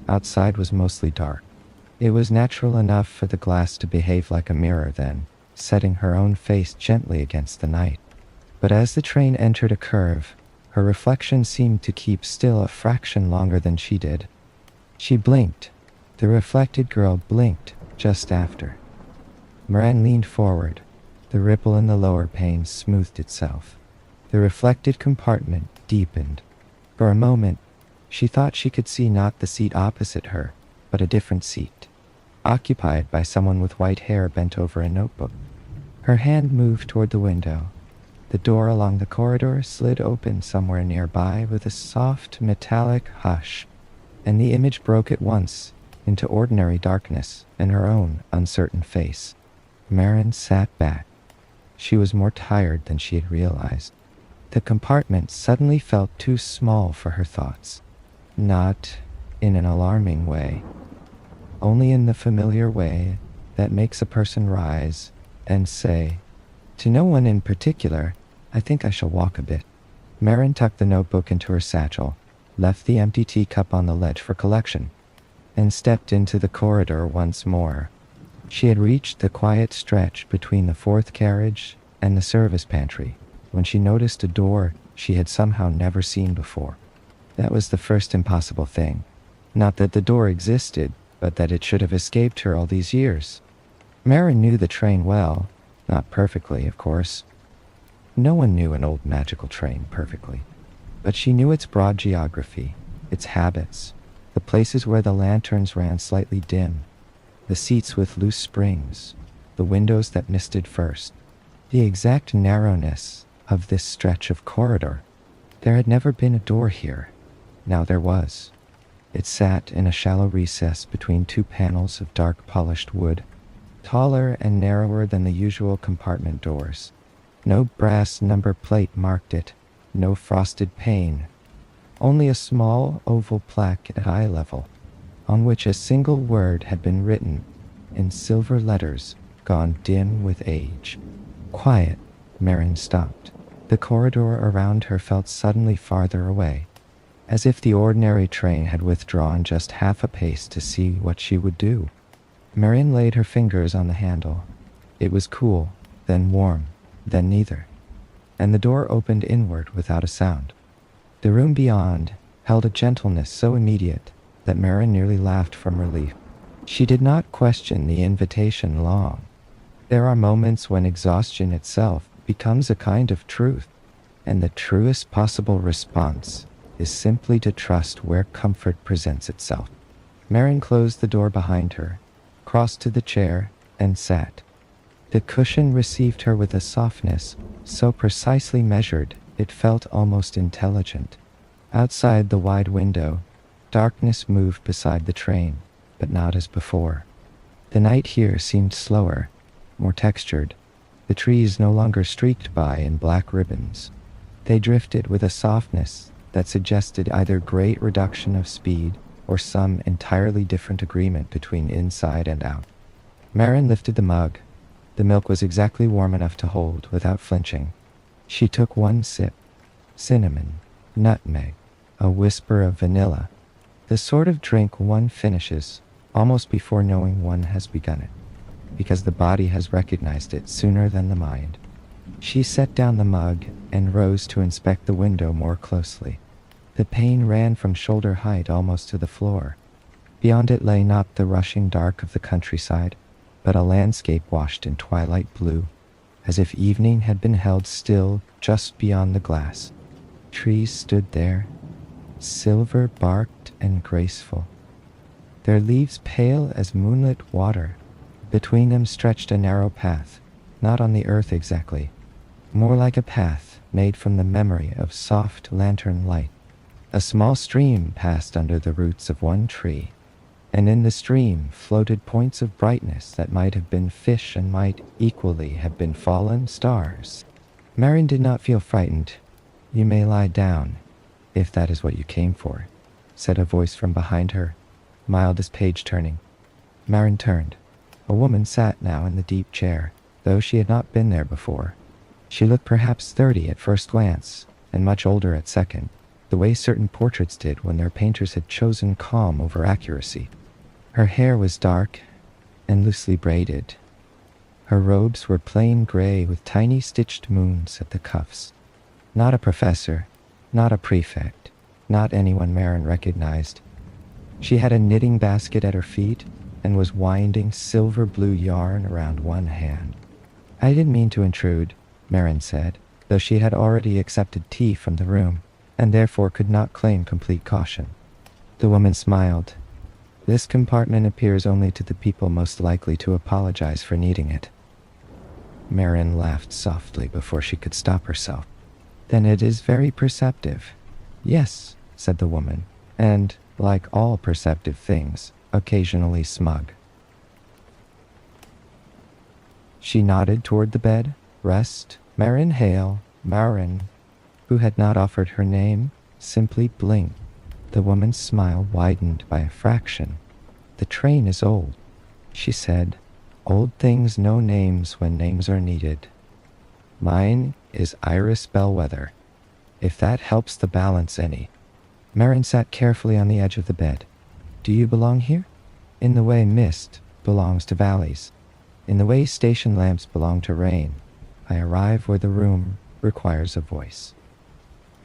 Outside was mostly dark. It was natural enough for the glass to behave like a mirror then, setting her own face gently against the night. But as the train entered a curve, her reflection seemed to keep still a fraction longer than she did. She blinked. The reflected girl blinked just after. Marin leaned forward. The ripple in the lower pane smoothed itself. The reflected compartment deepened. For a moment, she thought she could see not the seat opposite her, but a different seat, occupied by someone with white hair bent over a notebook. Her hand moved toward the window. The door along the corridor slid open somewhere nearby with a soft, metallic hush, and the image broke at once into ordinary darkness and her own uncertain face. Marin sat back. She was more tired than she had realized. The compartment suddenly felt too small for her thoughts. Not in an alarming way, only in the familiar way that makes a person rise and say, to no one in particular, "I think I shall walk a bit." Marin tucked the notebook into her satchel, left the empty teacup on the ledge for collection, and stepped into the corridor once more. She had reached the quiet stretch between the fourth carriage and the service pantry when she noticed a door she had somehow never seen before. That was the first impossible thing. Not that the door existed, but that it should have escaped her all these years. Marin knew the train well, not perfectly, of course. No one knew an old magical train perfectly, but she knew its broad geography, its habits, the places where the lanterns ran slightly dim, the seats with loose springs, the windows that misted first, the exact narrowness of this stretch of corridor. There had never been a door here, Now there was. It sat in a shallow recess between two panels of dark polished wood, taller and narrower than the usual compartment doors. No brass number plate marked it, no frosted pane, only a small oval plaque at eye level, on which a single word had been written in silver letters gone dim with age. Quiet. Marin stopped. The corridor around her felt suddenly farther away, as if the ordinary train had withdrawn just half a pace to see what she would do. Marin laid her fingers on the handle. It was cool, then warm, then neither, and the door opened inward without a sound. The room beyond held a gentleness so immediate that Marin nearly laughed from relief. She did not question the invitation long. There are moments when exhaustion itself becomes a kind of truth, and the truest possible response is simply to trust where comfort presents itself. Marin closed the door behind her, crossed to the chair, and sat. The cushion received her with a softness so precisely measured it felt almost intelligent. Outside the wide window, darkness moved beside the train, but not as before. The night here seemed slower, more textured. The trees no longer streaked by in black ribbons. They drifted with a softness that suggested either great reduction of speed or some entirely different agreement between inside and out. Marin lifted the mug. The milk was exactly warm enough to hold without flinching. She took one sip. Cinnamon, nutmeg, a whisper of vanilla. The sort of drink one finishes almost before knowing one has begun it, because the body has recognized it sooner than the mind. She set down the mug and rose to inspect the window more closely. The pane ran from shoulder height almost to the floor. Beyond it lay not the rushing dark of the countryside, but a landscape washed in twilight blue, as if evening had been held still just beyond the glass. Trees stood there, silver-barked and graceful, their leaves pale as moonlit water. Between them stretched a narrow path, not on the earth exactly, more like a path made from the memory of soft lantern light. A small stream passed under the roots of one tree, and in the stream floated points of brightness that might have been fish and might equally have been fallen stars. Marin did not feel frightened. "You may lie down, if that is what you came for," said a voice from behind her, mild as page-turning. Marin turned. A woman sat now in the deep chair, though she had not been there before. She looked perhaps 30 at first glance, and much older at second, the way certain portraits did when their painters had chosen calm over accuracy. Her hair was dark and loosely braided. Her robes were plain gray with tiny stitched moons at the cuffs. Not a professor, not a prefect, not anyone Marin recognized. She had a knitting basket at her feet and was winding silver blue yarn around one hand. "I didn't mean to intrude," Marin said, though she had already accepted tea from the room, and therefore could not claim complete caution. The woman smiled. "This compartment appears only to the people most likely to apologize for needing it." Marin laughed softly before she could stop herself. "Then it is very perceptive." "Yes," said the woman, "and, like all perceptive things, occasionally smug." She nodded toward the bed. "Rest, Marin Hale." Marin, who had not offered her name, simply blinked. The woman's smile widened by a fraction. "The train is old," she said. "Old things know names when names are needed. Mine is Iris Bellwether, if that helps the balance any." Marin sat carefully on the edge of the bed. "Do you belong here? In the way mist belongs to valleys. In the way station lamps belong to rain. I arrive where the room requires a voice."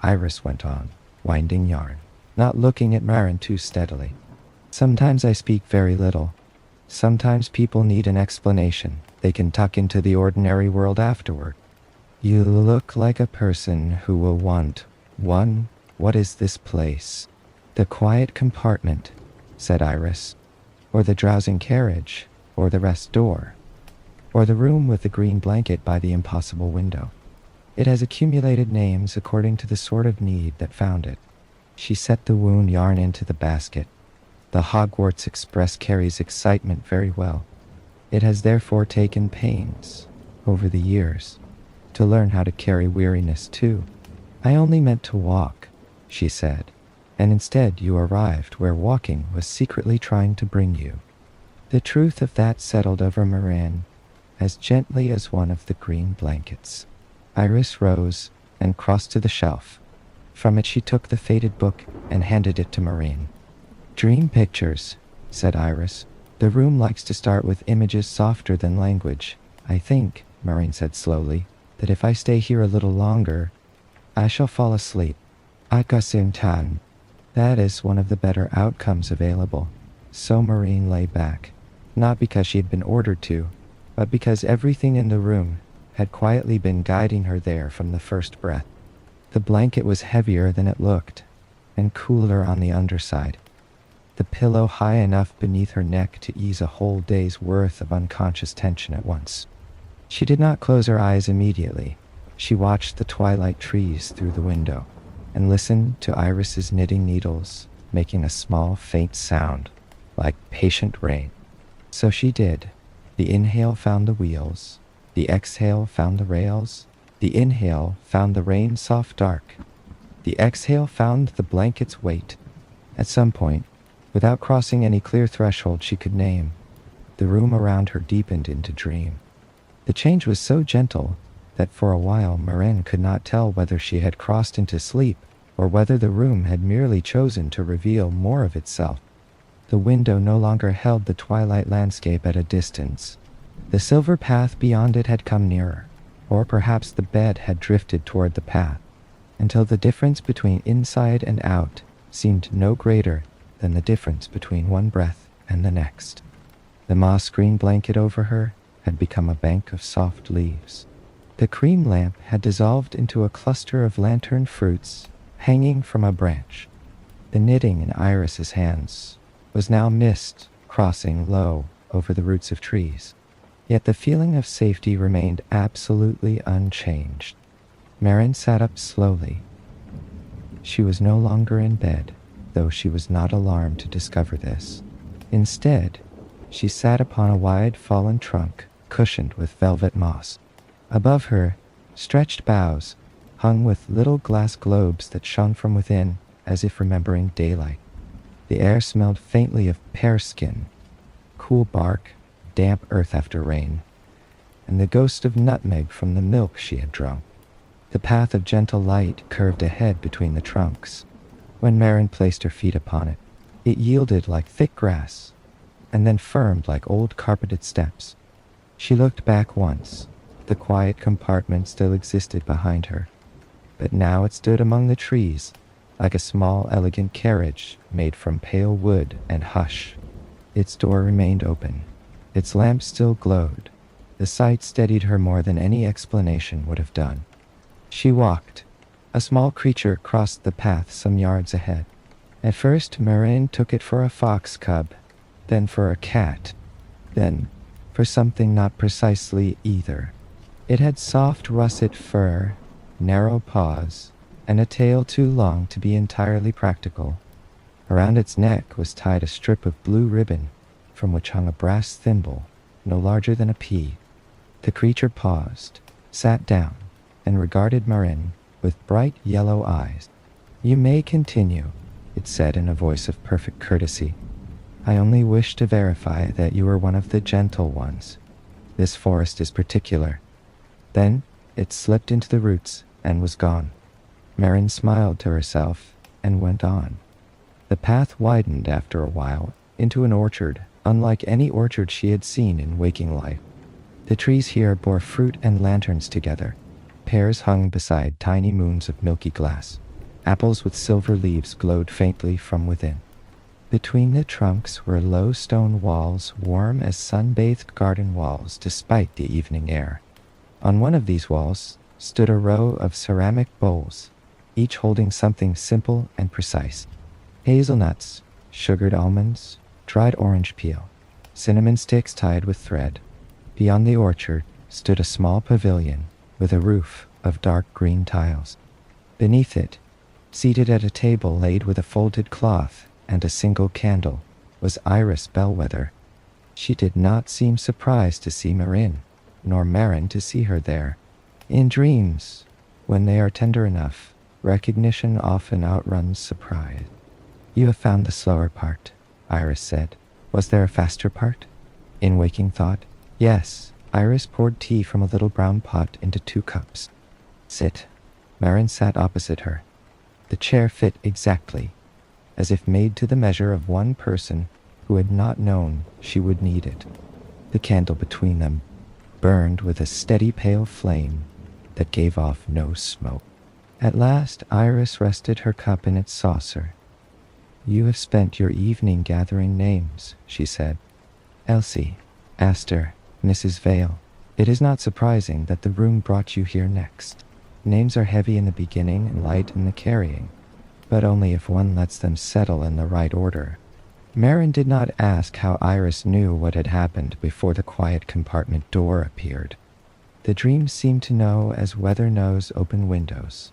Iris went on, winding yarn, not looking at Marin too steadily. "Sometimes I speak very little. Sometimes people need an explanation they can tuck into the ordinary world afterward. You look like a person who will want one. What is this place?" "The quiet compartment," said Iris. "Or the drowsing carriage, or the rest door, or the room with the green blanket by the impossible window. It has accumulated names according to the sort of need that found it. She set the wound yarn into the basket. The Hogwarts Express carries excitement very well. It has therefore taken pains, over the years, to learn how to carry weariness too. I only meant to walk, she said, and instead you arrived where walking was secretly trying to bring you. The truth of that settled over Moran as gently as one of the green blankets. Iris rose and crossed to the shelf. From it she took the faded book and handed it to Moraine. Dream pictures, said Iris. The room likes to start with images softer than language. I think, Moraine said slowly, that if I stay here a little longer, I shall fall asleep. Akasuntan. That is one of the better outcomes available. So Moraine lay back, not because she had been ordered to, but because everything in the room had quietly been guiding her there from the first breath. The blanket was heavier than it looked, and cooler on the underside. The pillow high enough beneath her neck to ease a whole day's worth of unconscious tension at once. She did not close her eyes immediately. She watched the twilight trees through the window, and listened to Iris's knitting needles making a small faint sound, like patient rain. So she did. The inhale found the wheels. The exhale found the rails. The inhale found the rain soft dark. The exhale found the blanket's weight. At some point, without crossing any clear threshold she could name, the room around her deepened into dream. The change was so gentle that for a while Moraine could not tell whether she had crossed into sleep or whether the room had merely chosen to reveal more of itself. The window no longer held the twilight landscape at a distance. The silver path beyond it had come nearer, or perhaps the bed had drifted toward the path, until the difference between inside and out seemed no greater than the difference between one breath and the next. The moss-green blanket over her had become a bank of soft leaves. The cream lamp had dissolved into a cluster of lantern fruits hanging from a branch. The knitting in Iris's hands was now mist crossing low over the roots of trees. Yet the feeling of safety remained absolutely unchanged. Marin sat up slowly. She was no longer in bed, though she was not alarmed to discover this. Instead, she sat upon a wide fallen trunk cushioned with velvet moss. Above her, stretched boughs hung with little glass globes that shone from within as if remembering daylight. The air smelled faintly of pear skin, cool bark, damp earth after rain, and the ghost of nutmeg from the milk she had drunk. The path of gentle light curved ahead between the trunks. When Marin placed her feet upon it, it yielded like thick grass, and then firmed like old carpeted steps. She looked back once. The quiet compartment still existed behind her, but now it stood among the trees, like a small, elegant carriage made from pale wood and hush. Its door remained open. Its lamp still glowed. The sight steadied her more than any explanation would have done. She walked. A small creature crossed the path some yards ahead. At first, Marin took it for a fox cub, then for a cat, then for something not precisely either. It had soft russet fur, narrow paws, and a tail too long to be entirely practical. Around its neck was tied a strip of blue ribbon, from which hung a brass thimble, no larger than a pea. The creature paused, sat down, and regarded Marin with bright yellow eyes. "You may continue," it said in a voice of perfect courtesy. "I only wish to verify that you are one of the gentle ones. This forest is particular." Then it slipped into the roots and was gone. Marin smiled to herself and went on. The path widened after a while into an orchard, unlike any orchard she had seen in waking life. The trees here bore fruit and lanterns together. Pears hung beside tiny moons of milky glass. Apples with silver leaves glowed faintly from within. Between the trunks were low stone walls, warm as sun-bathed garden walls despite the evening air. On one of these walls stood a row of ceramic bowls, each holding something simple and precise. Hazelnuts, sugared almonds, dried orange peel, cinnamon sticks tied with thread. Beyond the orchard stood a small pavilion with a roof of dark green tiles. Beneath it, Seated at a table laid with a folded cloth and a single candle was Iris Bellwether. She did not seem surprised to see Marin, nor Marin to see her there. In dreams, when they are tender enough, recognition often outruns surprise. "You have found the slower part," Iris said. "Was there a faster part?" In waking thought, yes. Iris poured tea from a little brown pot into 2 cups. "Sit." Marin sat opposite her. The chair fit exactly, as if made to the measure of one person who had not known she would need it. The candle between them burned with a steady pale flame that gave off no smoke. At last Iris rested her cup in its saucer. "You have spent your evening gathering names," she said. "Elsie, Aster, Mrs. Vale. It is not surprising that the room brought you here next. Names are heavy in the beginning and light in the carrying, but only if one lets them settle in the right order." Marin did not ask how Iris knew what had happened before the quiet compartment door appeared. The dream seemed to know as weather knows open windows.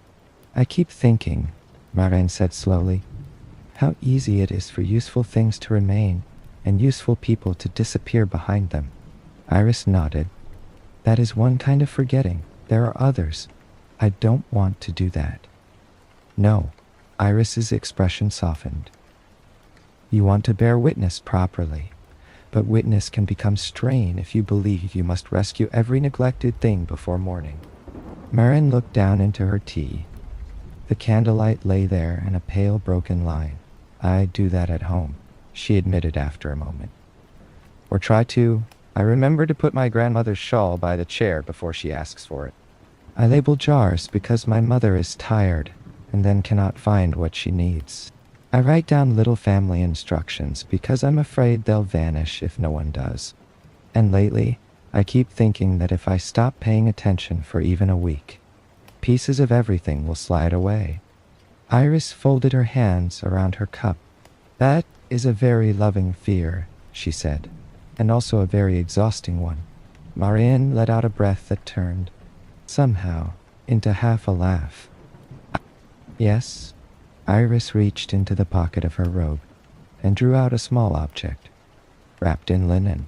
"I keep thinking," Marin said slowly, "how easy it is for useful things to remain and useful people to disappear behind them." Iris nodded. "That is one kind of forgetting. There are others. I don't want to do that." "No." Iris's expression softened. "You want to bear witness properly, but witness can become strain if you believe you must rescue every neglected thing before morning." Marin looked down into her tea. The candlelight lay there in a pale broken line. "I do that at home," she admitted after a moment. "Or try to. I remember to put my grandmother's shawl by the chair before she asks for it. I label jars because my mother is tired and then cannot find what she needs. I write down little family instructions because I'm afraid they'll vanish if no one does. And lately, I keep thinking that if I stop paying attention for even a week, pieces of everything will slide away." Iris folded her hands around her cup. "That is a very loving fear," she said, "and also a very exhausting one." Marin let out a breath that turned, somehow, into half a laugh. "Yes." Iris reached into the pocket of her robe and drew out a small object, wrapped in linen.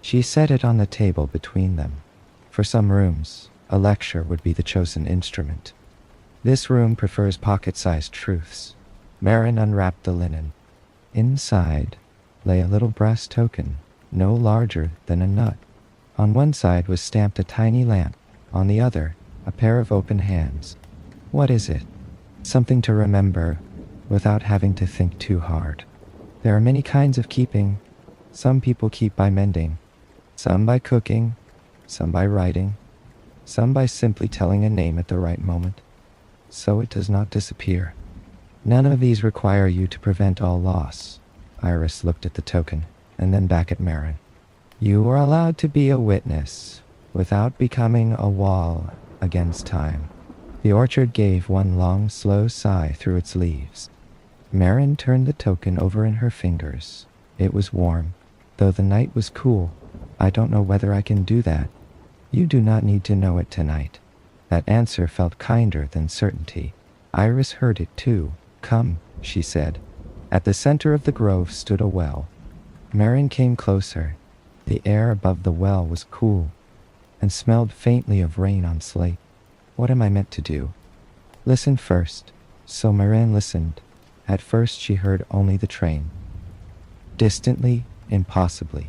She set it on the table between them. For some rooms, a lecture would be the chosen instrument. This room prefers pocket-sized truths. Marin unwrapped the linen. Inside lay a little brass token, no larger than a nut. On one side was stamped a tiny lamp, on the other, a pair of open hands. "What is it?" "Something to remember without having to think too hard. There are many kinds of keeping. Some people keep by mending, some by cooking, some by writing, some by simply telling a name at the right moment, so it does not disappear. None of these require you to prevent all loss." Iris looked at the token and then back at Marin. "You are allowed to be a witness without becoming a wall against time." The orchard gave one long, slow sigh through its leaves. Marin turned the token over in her fingers. It was warm, though the night was cool. "I don't know whether I can do that." "You do not need to know it tonight." That answer felt kinder than certainty. Iris heard it too. "Come," she said. At the center of the grove stood a well. Marin came closer. The air above the well was cool and smelled faintly of rain on slate. "What am I meant to do?" "Listen first." So Marin listened. At first she heard only the train. Distantly, impossibly,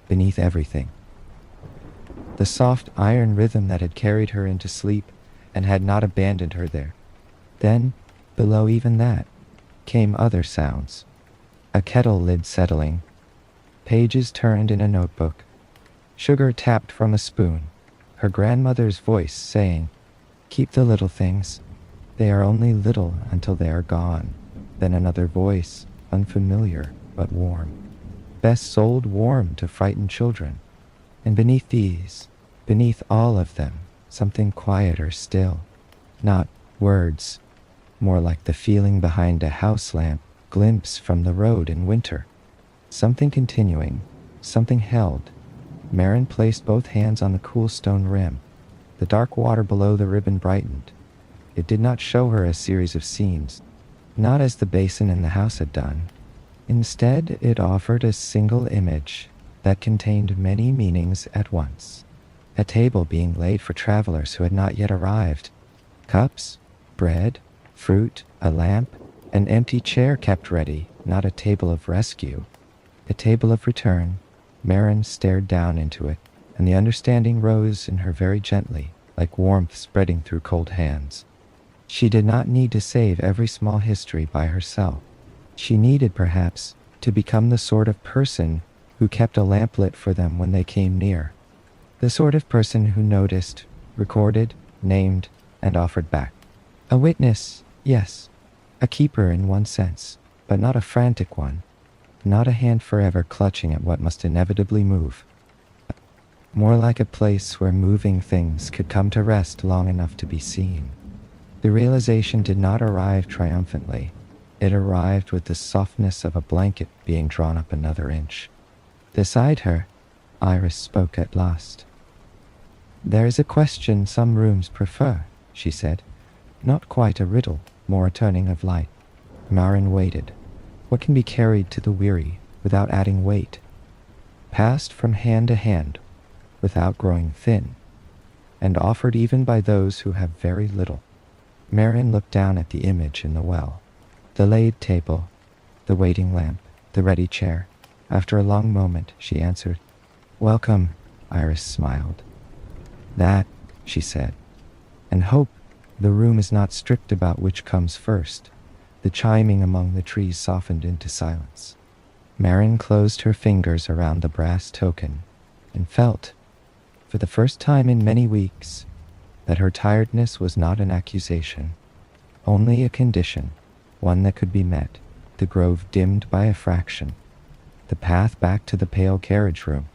beneath everything. The soft iron rhythm that had carried her into sleep and had not abandoned her there. Then, below even that, came other sounds. A kettle lid settling. Pages turned in a notebook. Sugar tapped from a spoon. Her grandmother's voice saying, "Keep the little things. They are only little until they are gone." Then another voice, unfamiliar but warm. Best sold warm to frightened children. And beneath these, beneath all of them, something quieter still. Not words, more like the feeling behind a house lamp glimpse from the road in winter. Something continuing, something held. Marin placed both hands on the cool stone rim. The dark water below the ribbon brightened. It did not show her a series of scenes, not as the basin in the house had done. Instead, it offered a single image that contained many meanings at once. A table being laid for travelers who had not yet arrived. Cups, bread, fruit, a lamp, an empty chair kept ready, not a table of rescue. A table of return. Marin stared down into it, and the understanding rose in her very gently, like warmth spreading through cold hands. She did not need to save every small history by herself. She needed, perhaps, to become the sort of person who kept a lamp lit for them when they came near. The sort of person who noticed, recorded, named, and offered back. A witness, yes. A keeper in one sense, but not a frantic one. Not a hand forever clutching at what must inevitably move. More like a place where moving things could come to rest long enough to be seen. The realization did not arrive triumphantly. It arrived with the softness of a blanket being drawn up another inch. Beside her, Iris spoke at last. "There is a question some rooms prefer," she said. "Not quite a riddle, more a turning of light." Marin waited. What can be carried to the weary without adding weight? Passed from hand to hand without growing thin, and offered even by those who have very little. Marin looked down at the image in the well. The laid table, the waiting lamp, the ready chair. After a long moment, she answered. "Welcome," Iris smiled. "That," she said. "And hope the room is not strict about which comes first." The chiming among the trees softened into silence. Marin closed her fingers around the brass token and felt, for the first time in many weeks, that her tiredness was not an accusation, only a condition, one that could be met. The grove dimmed by a fraction. The path back to the pale carriage room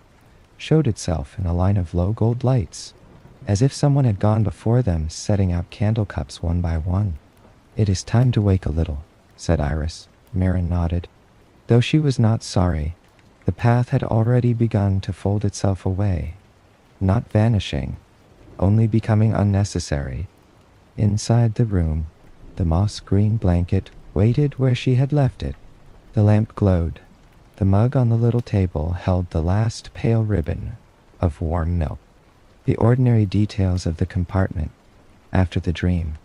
showed itself in a line of low gold lights, as if someone had gone before them setting out candle cups one by one. "It is time to wake a little," said Iris. Marin nodded. Though she was not sorry, the path had already begun to fold itself away, not vanishing, only becoming unnecessary. Inside the room, the moss-green blanket waited where she had left it. The lamp glowed. The mug on the little table held the last pale ribbon of warm milk. The ordinary details of the compartment, after the dream,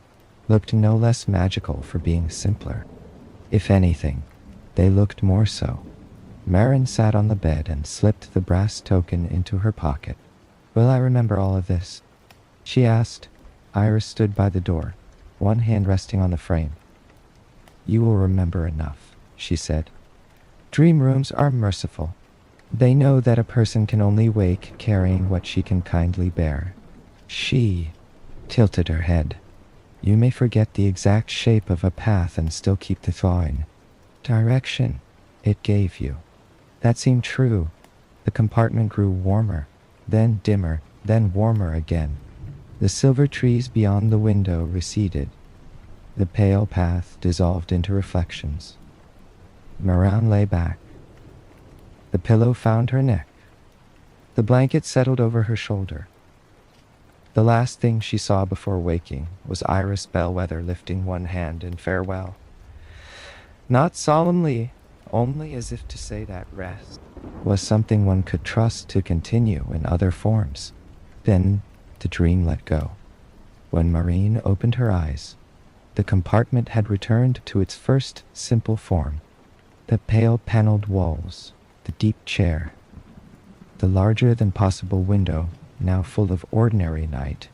looked no less magical for being simpler. If anything, they looked more so. Marin sat on the bed and slipped the brass token into her pocket. "Will I remember all of this?" she asked. Iris stood by the door, one hand resting on the frame. "You will remember enough," she said. "Dream rooms are merciful. They know that a person can only wake carrying what she can kindly bear." She tilted her head. "You may forget the exact shape of a path and still keep the thawing direction it gave you." That seemed true. The compartment grew warmer, then dimmer, then warmer again. The silver trees beyond the window receded. The pale path dissolved into reflections. Marin lay back. The pillow found her neck. The blanket settled over her shoulder. The last thing she saw before waking was Iris Bellwether lifting one hand in farewell. Not solemnly, only as if to say that rest was something one could trust to continue in other forms. Then the dream let go. When Marin opened her eyes, the compartment had returned to its first simple form. The pale paneled walls, the deep chair, the larger-than-possible window now full of ordinary night,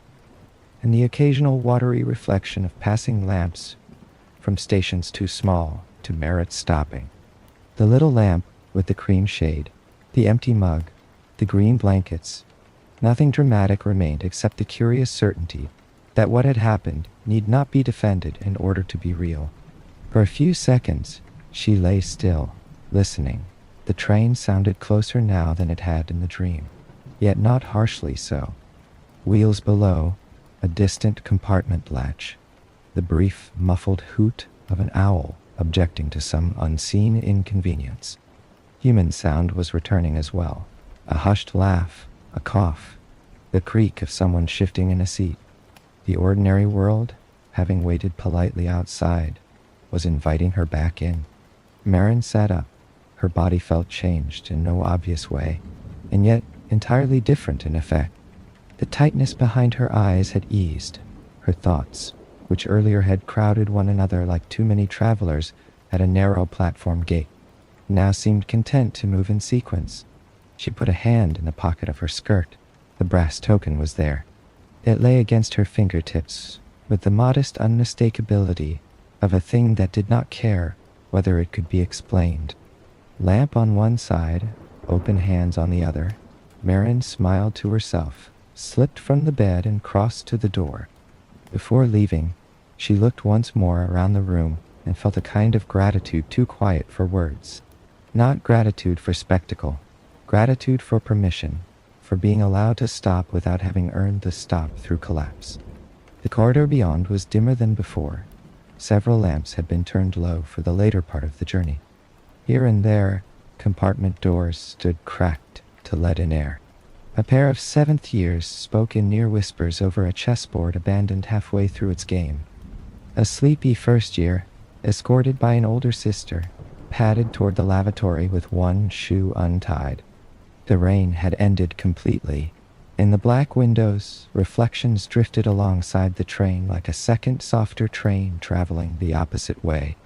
and the occasional watery reflection of passing lamps from stations too small to merit stopping. The little lamp with the cream shade, the empty mug, the green blankets. Nothing dramatic remained except the curious certainty that what had happened need not be defended in order to be real. For a few seconds, she lay still, listening. The train sounded closer now than it had in the dream, yet not harshly so. Wheels below, a distant compartment latch, the brief, muffled hoot of an owl objecting to some unseen inconvenience. Human sound was returning as well. A hushed laugh, a cough, the creak of someone shifting in a seat. The ordinary world having waited politely outside, was inviting her back in. Marin sat up. Her body felt changed in no obvious way, and yet entirely different in effect. The tightness behind her eyes had eased. Her thoughts, which earlier had crowded one another like too many travelers at a narrow platform gate, now seemed content to move in sequence. She put a hand in the pocket of her skirt. The brass token was there. It lay against her fingertips, with the modest unmistakability of a thing that did not care whether it could be explained. Lamp on one side, open hands on the other, Marin smiled to herself, slipped from the bed and crossed to the door. Before leaving, she looked once more around the room and felt a kind of gratitude too quiet for words. Not gratitude for spectacle, gratitude for permission, for being allowed to stop without having earned the stop through collapse. The corridor beyond was dimmer than before. Several lamps had been turned low for the later part of the journey. Here and there, compartment doors stood cracked to let in air. A pair of seventh years spoke in near whispers over a chessboard abandoned halfway through its game. A sleepy first year, escorted by an older sister, padded toward the lavatory with one shoe untied. The rain had ended completely. In the black windows, reflections drifted alongside the train like a second, softer train traveling the opposite way.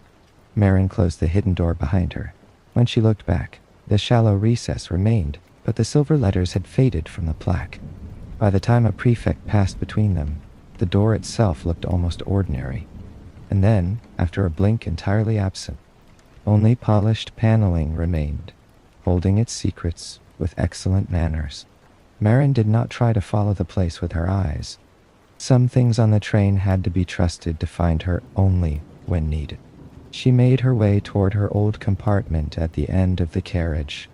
Marin closed the hidden door behind her. When she looked back, the shallow recess remained, but the silver letters had faded from the plaque. By the time a prefect passed between them, the door itself looked almost ordinary. And then, after a blink entirely absent, only polished paneling remained, holding its secrets with excellent manners. Marin did not try to follow the place with her eyes. Some things on the train had to be trusted to find her only when needed. She made her way toward her old compartment at the end of the carriage,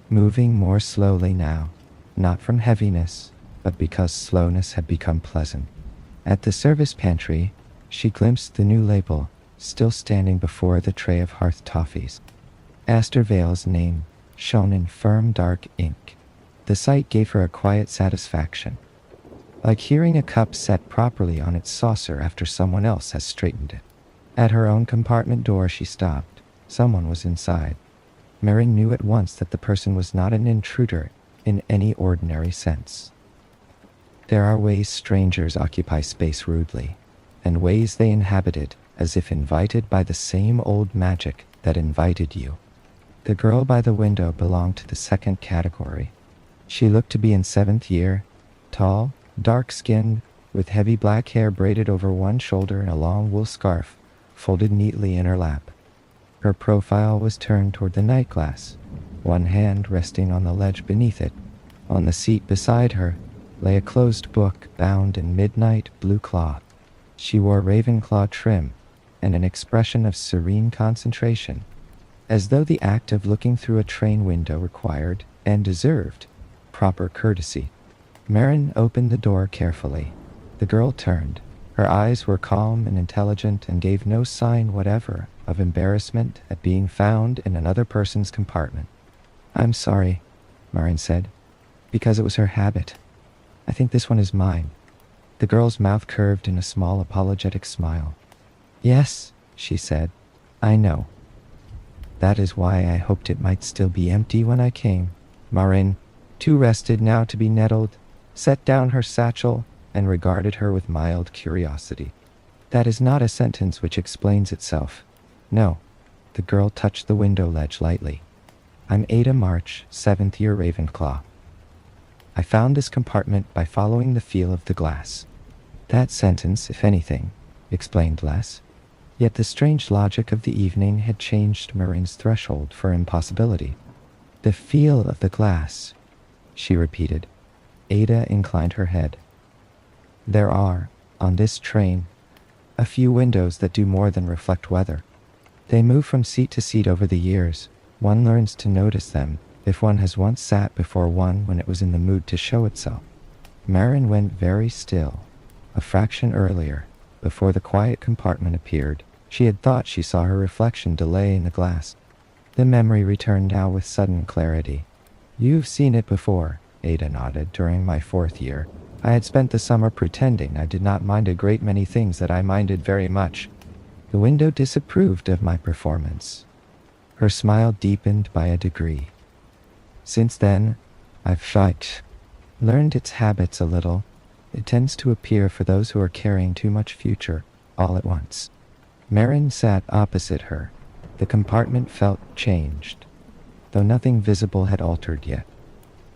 moving more slowly now, not from heaviness, but because slowness had become pleasant. At the service pantry, she glimpsed the new label, still standing before the tray of hearth toffees. Astor Vale's name shone in firm dark ink. The sight gave her a quiet satisfaction, like hearing a cup set properly on its saucer after someone else has straightened it. At her own compartment door she stopped. Someone was inside. Marin knew at once that the person was not an intruder in any ordinary sense. There are ways strangers occupy space rudely, and ways they inhabit it as if invited by the same old magic that invited you. The girl by the window belonged to the second category. She looked to be in seventh year, tall, dark-skinned, with heavy black hair braided over one shoulder and a long wool scarf folded neatly in her lap. Her profile was turned toward the night glass, one hand resting on the ledge beneath it. On the seat beside her lay a closed book bound in midnight blue cloth. She wore Ravenclaw trim and an expression of serene concentration, as though the act of looking through a train window required, and deserved, proper courtesy. Marin opened the door carefully. The girl turned. Her eyes were calm and intelligent and gave no sign whatever of embarrassment at being found in another person's compartment. "I'm sorry," Marin said, "because it was her habit. I think this one is mine." The girl's mouth curved in a small apologetic smile. "Yes," she said, "I know. That is why I hoped it might still be empty when I came." Marin, too rested now to be nettled, set down her satchel and regarded her with mild curiosity. "That is not a sentence which explains itself. No." The girl touched the window ledge lightly. "I'm Ada March, 7th year Ravenclaw. I found this compartment by following the feel of the glass." That sentence, if anything, explained less. Yet the strange logic of the evening had changed Marin's threshold for impossibility. "The feel of the glass," she repeated. Ada inclined her head. "There are, on this train, a few windows that do more than reflect weather. They move from seat to seat over the years. One learns to notice them if one has once sat before one when it was in the mood to show itself." Marin went very still. A fraction earlier, before the quiet compartment appeared, she had thought she saw her reflection delay in the glass. The memory returned now with sudden clarity. "You've seen it before," Ada nodded, "during my 4th year. I had spent the summer pretending I did not mind a great many things that I minded very much. The window disapproved of my performance. Her smile deepened by a degree. Since then, I've learned its habits a little. It tends to appear for those who are carrying too much future all at once. Marin sat opposite her. The compartment felt changed, though nothing visible had altered yet.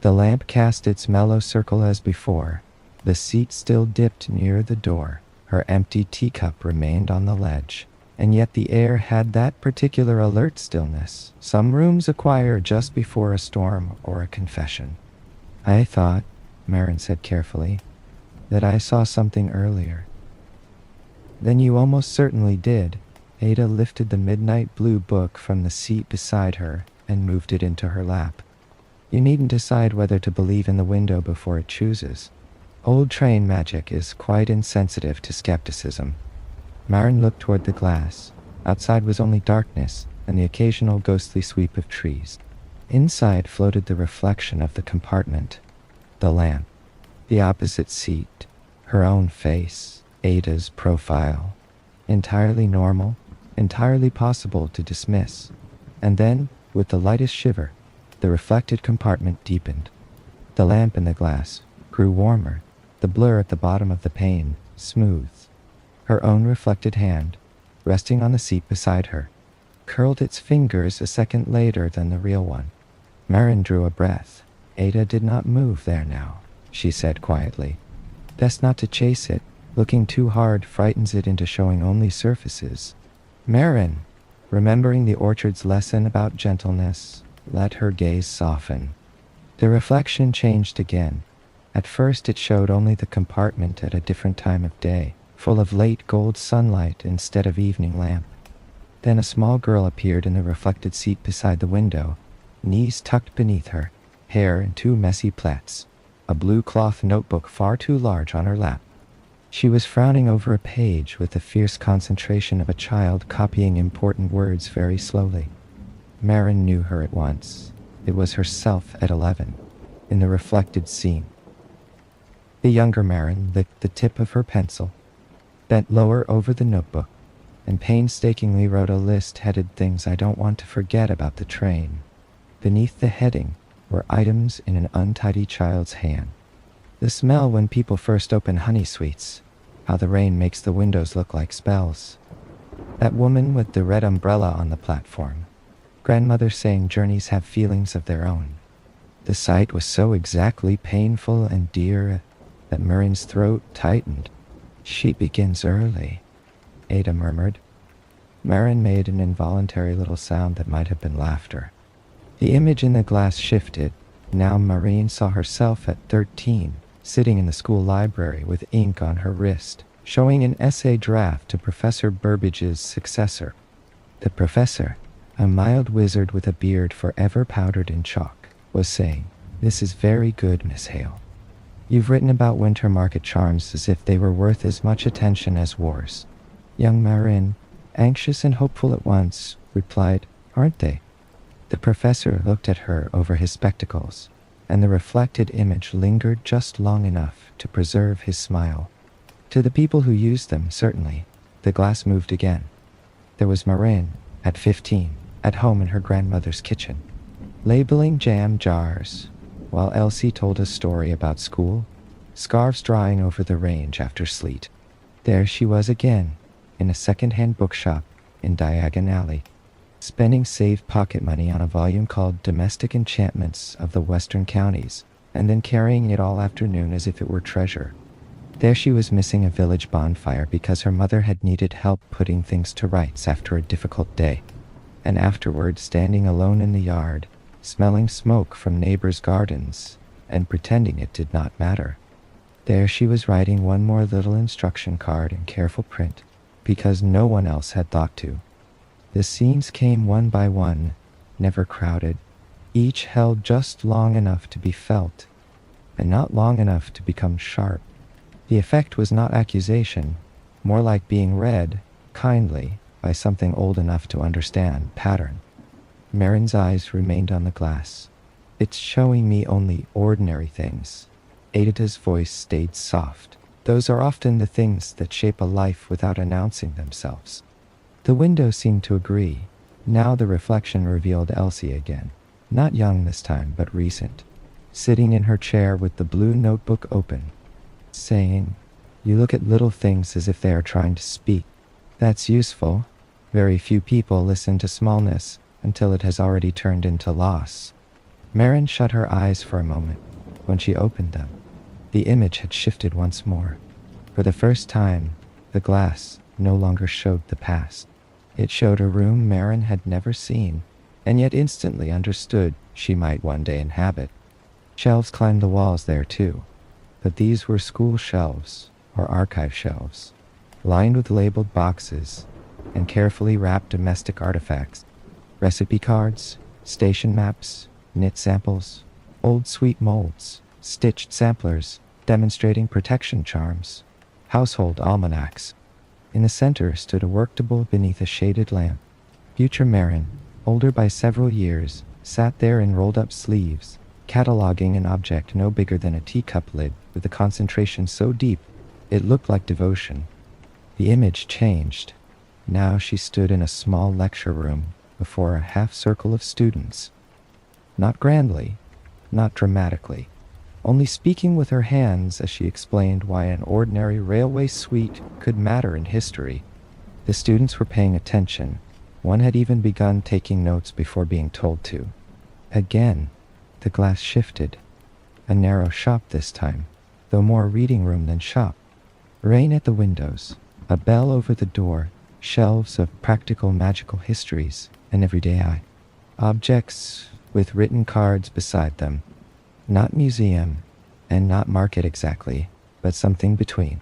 The lamp cast its mellow circle as before. The seat still dipped near the door. Her empty teacup remained on the ledge, and yet the air had that particular alert stillness some rooms acquire just before a storm or a confession. I thought, Marin said carefully, that I saw something earlier. Then you almost certainly did. Ada lifted the midnight blue book from the seat beside her and moved it into her lap. You needn't decide whether to believe in the window before it chooses. Old train magic is quite insensitive to skepticism. Marin looked toward the glass. Outside was only darkness and the occasional ghostly sweep of trees. Inside floated the reflection of the compartment, the lamp, the opposite seat, her own face, Ada's profile. Entirely normal, entirely possible to dismiss. And then, with the lightest shiver, the reflected compartment deepened. The lamp in the glass grew warmer, the blur at the bottom of the pane smooth. Her own reflected hand, resting on the seat beside her, curled its fingers a second later than the real one. Marin drew a breath. Ada did not move there now, she said quietly. Best not to chase it. Looking too hard frightens it into showing only surfaces. Marin, remembering the orchard's lesson about gentleness, let her gaze soften. The reflection changed again. At first it showed only the compartment at a different time of day, full of late gold sunlight instead of evening lamp. Then a small girl appeared in the reflected seat beside the window, knees tucked beneath her, hair in two messy plaits, a blue cloth notebook far too large on her lap. She was frowning over a page with the fierce concentration of a child copying important words very slowly. Marin knew her at once. It was herself at 11, in the reflected scene. The younger Marin licked the tip of her pencil, bent lower over the notebook, and painstakingly wrote a list headed things I don't want to forget about the train. Beneath the heading were items in an untidy child's hand. The smell when people first open honey sweets, how the rain makes the windows look like spells. That woman with the red umbrella on the platform. Grandmother saying journeys have feelings of their own. The sight was so exactly painful and dear that Marin's throat tightened. She begins early, Ada murmured. Marin made an involuntary little sound that might have been laughter. The image in the glass shifted. Now Marin saw herself at 13, sitting in the school library with ink on her wrist, showing an essay draft to Professor Burbage's successor. The professor, a mild wizard with a beard forever powdered in chalk, was saying, "This is very good, Miss Hale. You've written about winter market charms as if they were worth as much attention as wars." Young Marin, anxious and hopeful at once, replied, "Aren't they?" The professor looked at her over his spectacles, and the reflected image lingered just long enough to preserve his smile. To the people who used them, certainly, the glass moved again. There was Marin, at 15, at home in her grandmother's kitchen, labeling jam jars, while Elsie told a story about school, scarves drying over the range after sleet. There she was again, in a second-hand bookshop in Diagon Alley, spending saved pocket money on a volume called Domestic Enchantments of the Western Counties, and then carrying it all afternoon as if it were treasure. There she was missing a village bonfire because her mother had needed help putting things to rights after a difficult day, and afterward standing alone in the yard, smelling smoke from neighbors' gardens, and pretending it did not matter. There she was writing one more little instruction card in careful print, because no one else had thought to. The scenes came one by one, never crowded, each held just long enough to be felt, and not long enough to become sharp. The effect was not accusation, more like being read, kindly, by something old enough to understand pattern. Marin's eyes remained on the glass. "It's showing me only ordinary things," Ada's voice stayed soft. Those are often the things that shape a life without announcing themselves. The window seemed to agree. Now the reflection revealed Elsie again. Not young this time, but recent. Sitting in her chair with the blue notebook open, saying, "You look at little things as if they are trying to speak. That's useful. Very few people listen to smallness until it has already turned into loss." Marin shut her eyes for a moment. When she opened them, the image had shifted once more. For the first time, the glass no longer showed the past. It showed a room Marin had never seen, and yet instantly understood she might one day inhabit. Shelves climbed the walls there too, but these were school shelves, or archive shelves, lined with labeled boxes and carefully wrapped domestic artifacts. Recipe cards, station maps, knit samples, old sweet molds, stitched samplers demonstrating protection charms, household almanacs. In the center stood a worktable beneath a shaded lamp. Future Marin, older by several years, sat there in rolled-up sleeves, cataloging an object no bigger than a teacup lid with a concentration so deep it looked like devotion. The image changed. Now she stood in a small lecture room before a half-circle of students. Not grandly, not dramatically, only speaking with her hands as she explained why an ordinary railway suite could matter in history. The students were paying attention. One had even begun taking notes before being told to. Again, the glass shifted. A narrow shop this time, though more reading room than shop. Rain at the windows, a bell over the door, shelves of practical magical histories, and everyday objects with written cards beside them. Not museum, and not market exactly, but something between.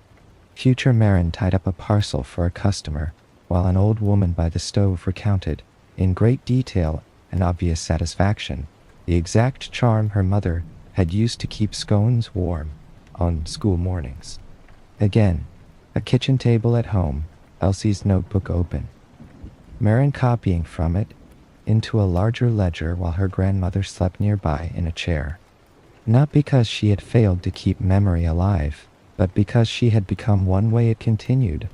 Future Marin tied up a parcel for a customer, while an old woman by the stove recounted, in great detail and obvious satisfaction, the exact charm her mother had used to keep scones warm on school mornings. Again, a kitchen table at home, Elsie's notebook open. Marin copying from it into a larger ledger while her grandmother slept nearby in a chair. Not because she had failed to keep memory alive, but because she had become one way it continued.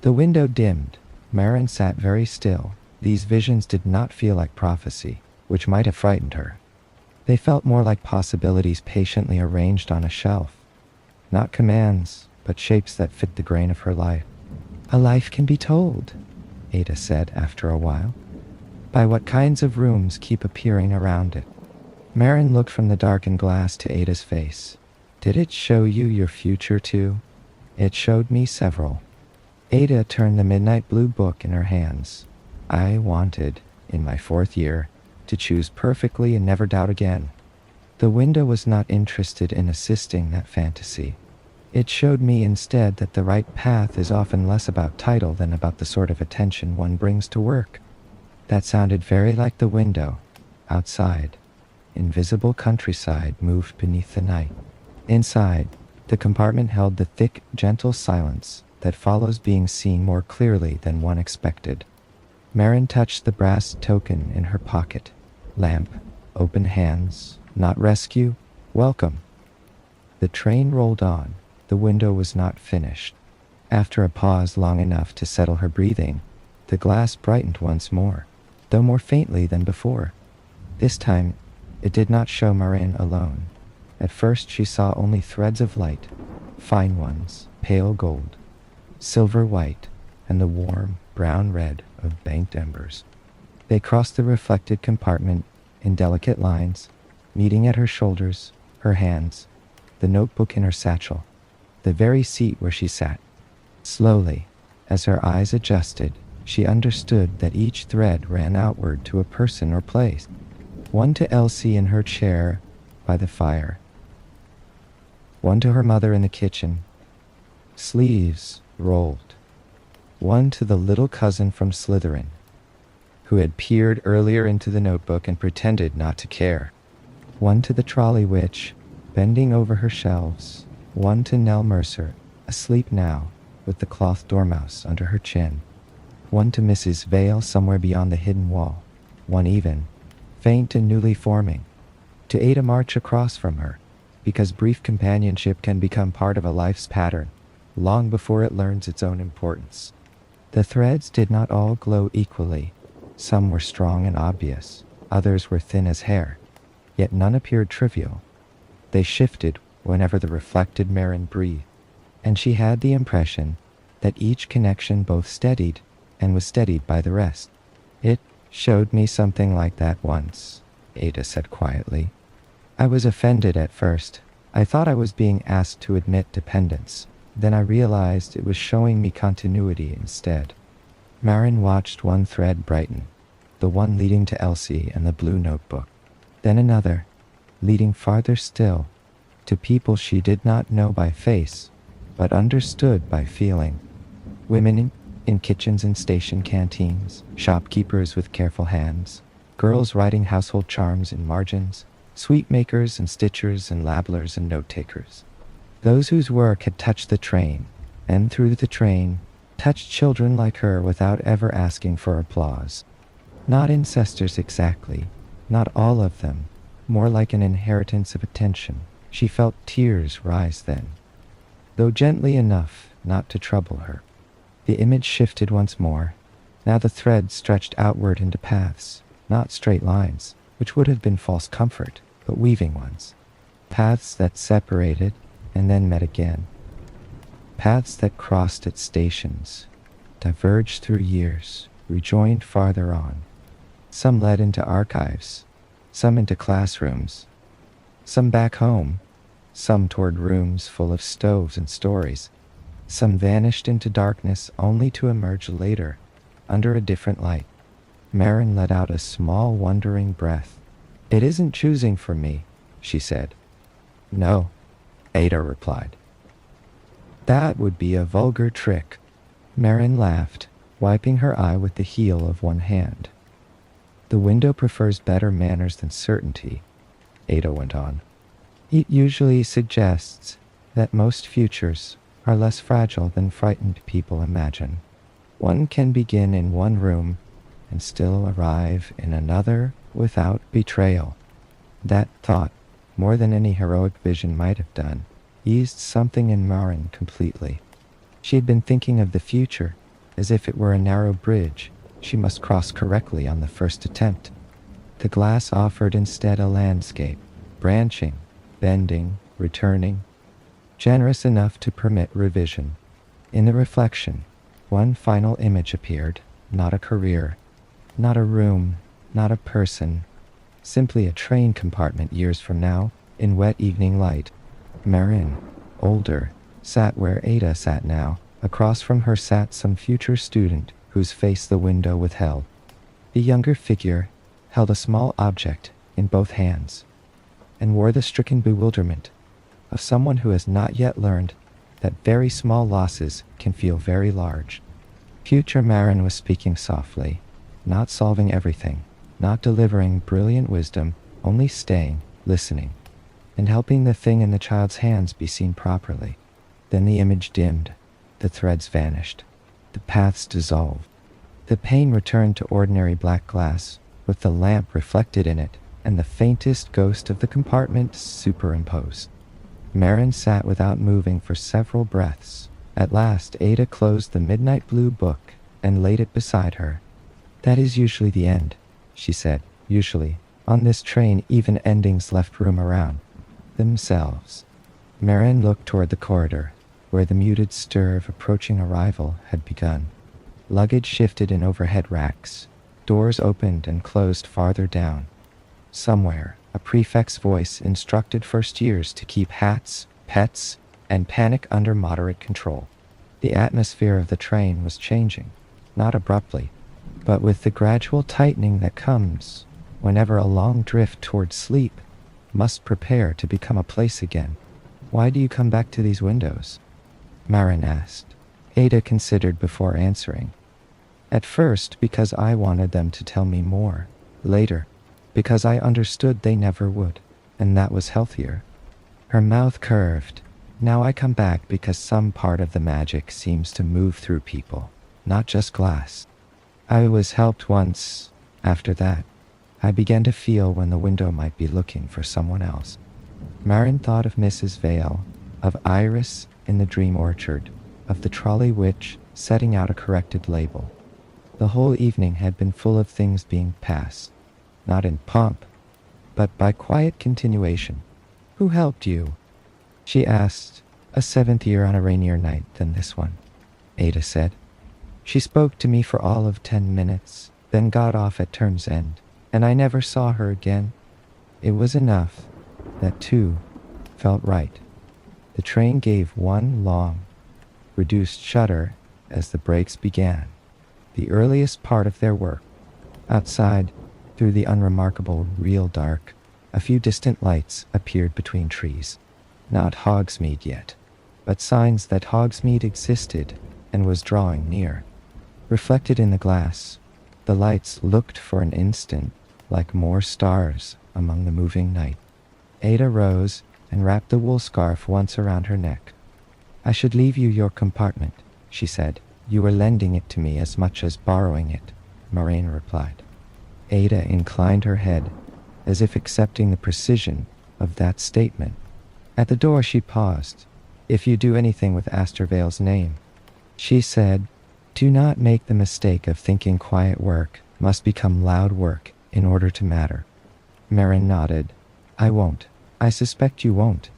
The window dimmed. Marin sat very still. These visions did not feel like prophecy, which might have frightened her. They felt more like possibilities patiently arranged on a shelf. Not commands, but shapes that fit the grain of her life. "A life can be told," Ada said after a while, "by what kinds of rooms keep appearing around it." Marin looked from the darkened glass to Ada's face. "Did it show you your future too?" "It showed me several." Ada turned the midnight blue book in her hands. "I wanted, in my 4th year, to choose perfectly and never doubt again." The window was not interested in assisting that fantasy. It showed me instead that the right path is often less about title than about the sort of attention one brings to work. That sounded very like the window. Outside, invisible countryside moved beneath the night. Inside, the compartment held the thick, gentle silence that follows being seen more clearly than one expected. Marin touched the brass token in her pocket. Lamp, open hands, not rescue, welcome. The train rolled on. The window was not finished. After a pause long enough to settle her breathing, the glass brightened once more, though more faintly than before. This time, it did not show Marin alone. At first she saw only threads of light, fine ones, pale gold, silver white, and the warm brown red of banked embers. They crossed the reflected compartment in delicate lines, meeting at her shoulders, her hands, the notebook in her satchel, the very seat where she sat. Slowly, as her eyes adjusted, she understood that each thread ran outward to a person or place. One to Elsie in her chair by the fire. One to her mother in the kitchen, sleeves rolled. One to the little cousin from Slytherin, who had peered earlier into the notebook and pretended not to care. One to the trolley witch, bending over her shelves. One to Nell Mercer, asleep now, with the cloth dormouse under her chin. One to Mrs. Vale somewhere beyond the hidden wall. One even, faint and newly forming, to Ada March across from her. because brief companionship can become part of a life's pattern, long before it learns its own importance. The threads did not all glow equally. Some were strong and obvious, others were thin as hair, yet none appeared trivial. They shifted whenever the reflected Marin breathed, and she had the impression that each connection both steadied and was steadied by the rest. It showed me something like that once, Ada said quietly. I was offended at first. I thought I was being asked to admit dependence. Then I realized it was showing me continuity instead. Marin watched one thread brighten, the one leading to Elsie and the blue notebook. Then another, leading farther still, to people she did not know by face, but understood by feeling. Women in kitchens and station canteens, shopkeepers with careful hands, girls writing household charms in margins, sweet makers and stitchers and labelers and note-takers. Those whose work had touched the train, and through the train, touched children like her without ever asking for applause. Not ancestors exactly, not all of them, more like an inheritance of attention. She felt tears rise then, though gently enough not to trouble her. The image shifted once more. Now the thread stretched outward into paths, not straight lines, which would have been false comfort, but weaving ones. Paths that separated and then met again. Paths that crossed at stations, diverged through years, rejoined farther on. Some led into archives, some into classrooms, some back home, some toward rooms full of stoves and stories. Some vanished into darkness only to emerge later, under a different light. Marin let out a small, wondering breath. It isn't choosing for me, she said. No, Ada replied. That would be a vulgar trick. Marin laughed, wiping her eye with the heel of one hand. The window prefers better manners than certainty, Ada went on. It usually suggests that most futures are less fragile than frightened people imagine. One can begin in one room and still arrive in another without betrayal. That thought, more than any heroic vision might have done, eased something in Marin completely. She had been thinking of the future as if it were a narrow bridge she must cross correctly on the first attempt. The glass offered instead a landscape, branching, bending, returning, generous enough to permit revision. In the reflection, one final image appeared, not a career, not a room, not a person, simply a train compartment years from now, in wet evening light. Marin, older, sat where Ada sat now. Across from her sat some future student whose face the window withheld. The younger figure held a small object in both hands, and wore the stricken bewilderment of someone who has not yet learned that very small losses can feel very large. Future Marin was speaking softly, not solving everything, not delivering brilliant wisdom, only staying, listening, and helping the thing in the child's hands be seen properly. Then the image dimmed, the threads vanished, the paths dissolved. The pane returned to ordinary black glass, with the lamp reflected in it, and the faintest ghost of the compartment superimposed. Marin sat without moving for several breaths. At last Ada closed the midnight blue book and laid it beside her. That is usually the end, she said. Usually, on this train even endings left room around themselves. Marin looked toward the corridor, where the muted stir of approaching arrival had begun. Luggage shifted in overhead racks. Doors opened and closed farther down. Somewhere, a prefect's voice instructed first years to keep hats, pets, and panic under moderate control. The atmosphere of the train was changing, not abruptly, but with the gradual tightening that comes whenever a long drift toward sleep must prepare to become a place again. Why do you come back to these windows? Marin asked. Ada considered before answering. At first, because I wanted them to tell me more. Later, because I understood they never would, and that was healthier. Her mouth curved. Now I come back because some part of the magic seems to move through people, not just glass. I was helped once. After that, I began to feel when the window might be looking for someone else. Marin thought of Mrs. Vale, of Iris in the dream orchard, of the trolley witch setting out a corrected label. The whole evening had been full of things being passed, not in pomp, but by quiet continuation. "Who helped you?" she asked, a seventh year on a rainier night than this one. Ada said. "She spoke to me for all of 10 minutes, then got off at term's end, and I never saw her again." It was enough. That too felt right. The train gave one long, reduced shudder as the brakes began, the earliest part of their work. Outside, through the unremarkable real dark, a few distant lights appeared between trees. Not Hogsmeade yet, but signs that Hogsmeade existed and was drawing near. Reflected in the glass, the lights looked for an instant like more stars among the moving night. Ada rose and wrapped the wool scarf once around her neck. "I should leave you your compartment," she said. "You were lending it to me as much as borrowing it," Moraine replied. Ada inclined her head, as if accepting the precision of that statement. At the door she paused. "If you do anything with Astorvale's name," she said, "do not make the mistake of thinking quiet work must become loud work in order to matter." Marin nodded. "I won't. I suspect you won't."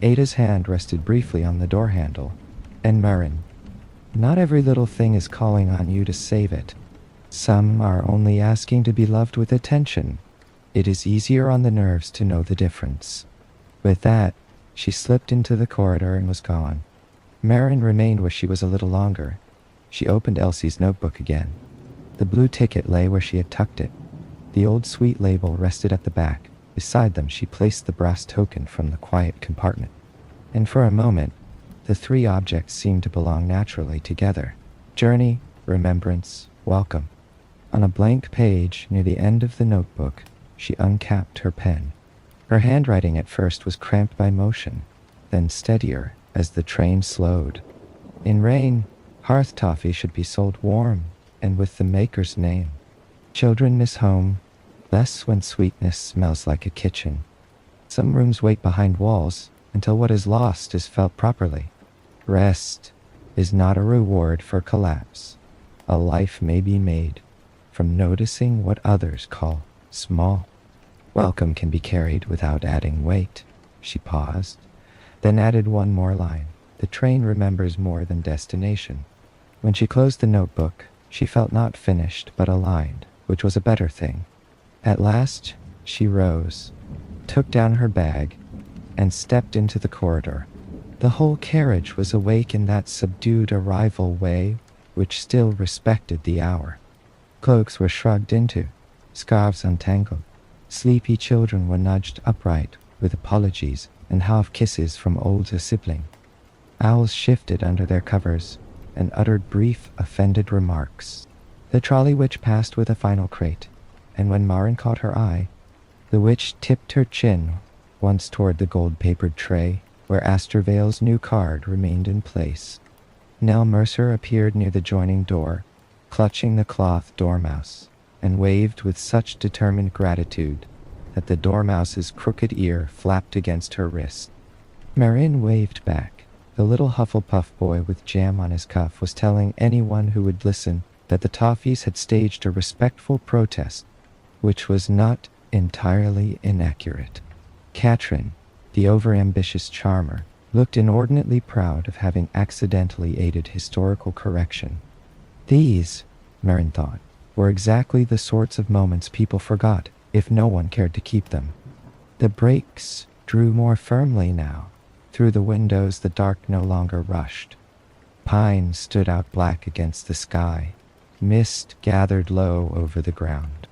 Ada's hand rested briefly on the door handle. And Marin, "Not every little thing is calling on you to save it. Some are only asking to be loved with attention. It is easier on the nerves to know the difference." With that, she slipped into the corridor and was gone. Marin remained where she was a little longer. She opened Elsie's notebook again. The blue ticket lay where she had tucked it. The old sweet label rested at the back. Beside them she placed the brass token from the quiet compartment. And for a moment, the three objects seemed to belong naturally together. Journey, remembrance, welcome. On a blank page near the end of the notebook, she uncapped her pen. Her handwriting at first was cramped by motion, then steadier as the train slowed. In rain, hearth toffee should be sold warm and with the maker's name. Children miss home less when sweetness smells like a kitchen. Some rooms wait behind walls until what is lost is felt properly. Rest is not a reward for collapse. A life may be made from noticing what others call small. Welcome can be carried without adding weight. She paused, then added one more line. The train remembers more than destination. When she closed the notebook, she felt not finished but aligned, which was a better thing. At last, she rose, took down her bag, and stepped into the corridor. The whole carriage was awake in that subdued arrival way which still respected the hour. Cloaks were shrugged into, scarves untangled. Sleepy children were nudged upright with apologies and half-kisses from older sibling. Owls shifted under their covers and uttered brief, offended remarks. The trolley witch passed with a final crate, and when Marin caught her eye, the witch tipped her chin once toward the gold-papered tray where Astorvale's new card remained in place. Nell Mercer appeared near the joining door, clutching the cloth dormouse, and waved with such determined gratitude that the dormouse's crooked ear flapped against her wrist. Marin waved back. The little Hufflepuff boy with jam on his cuff was telling anyone who would listen that the Toffees had staged a respectful protest, which was not entirely inaccurate. Katrin, the overambitious charmer, looked inordinately proud of having accidentally aided historical correction. These, Marin thought, were exactly the sorts of moments people forgot if no one cared to keep them. The brakes drew more firmly now. Through the windows the dark no longer rushed. Pines stood out black against the sky. Mist gathered low over the ground.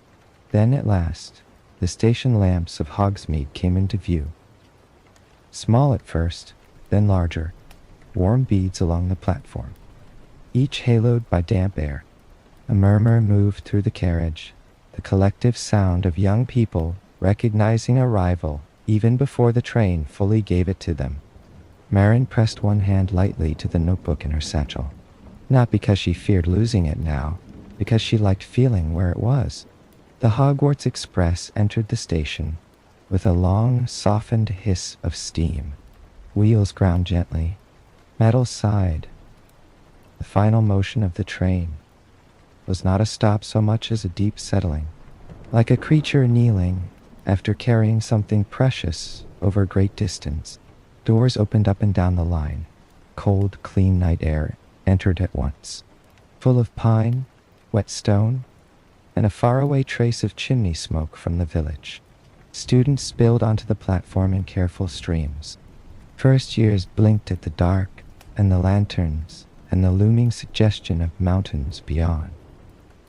Then at last, the station lamps of Hogsmeade came into view. Small at first, then larger, warm beads along the platform, each haloed by damp air. A murmur moved through the carriage, the collective sound of young people recognizing arrival even before the train fully gave it to them. Marin pressed one hand lightly to the notebook in her satchel, not because she feared losing it now, because she liked feeling where it was. The Hogwarts Express entered the station. with a long, softened hiss of steam. Wheels ground gently. Metal sighed. The final motion of the train was not a stop so much as a deep settling, like a creature kneeling after carrying something precious over a great distance. Doors opened up and down the line. Cold, clean night air entered at once, full of pine, wet stone, and a faraway trace of chimney smoke from the village. Students spilled onto the platform in careful streams. First years blinked at the dark and the lanterns and the looming suggestion of mountains beyond.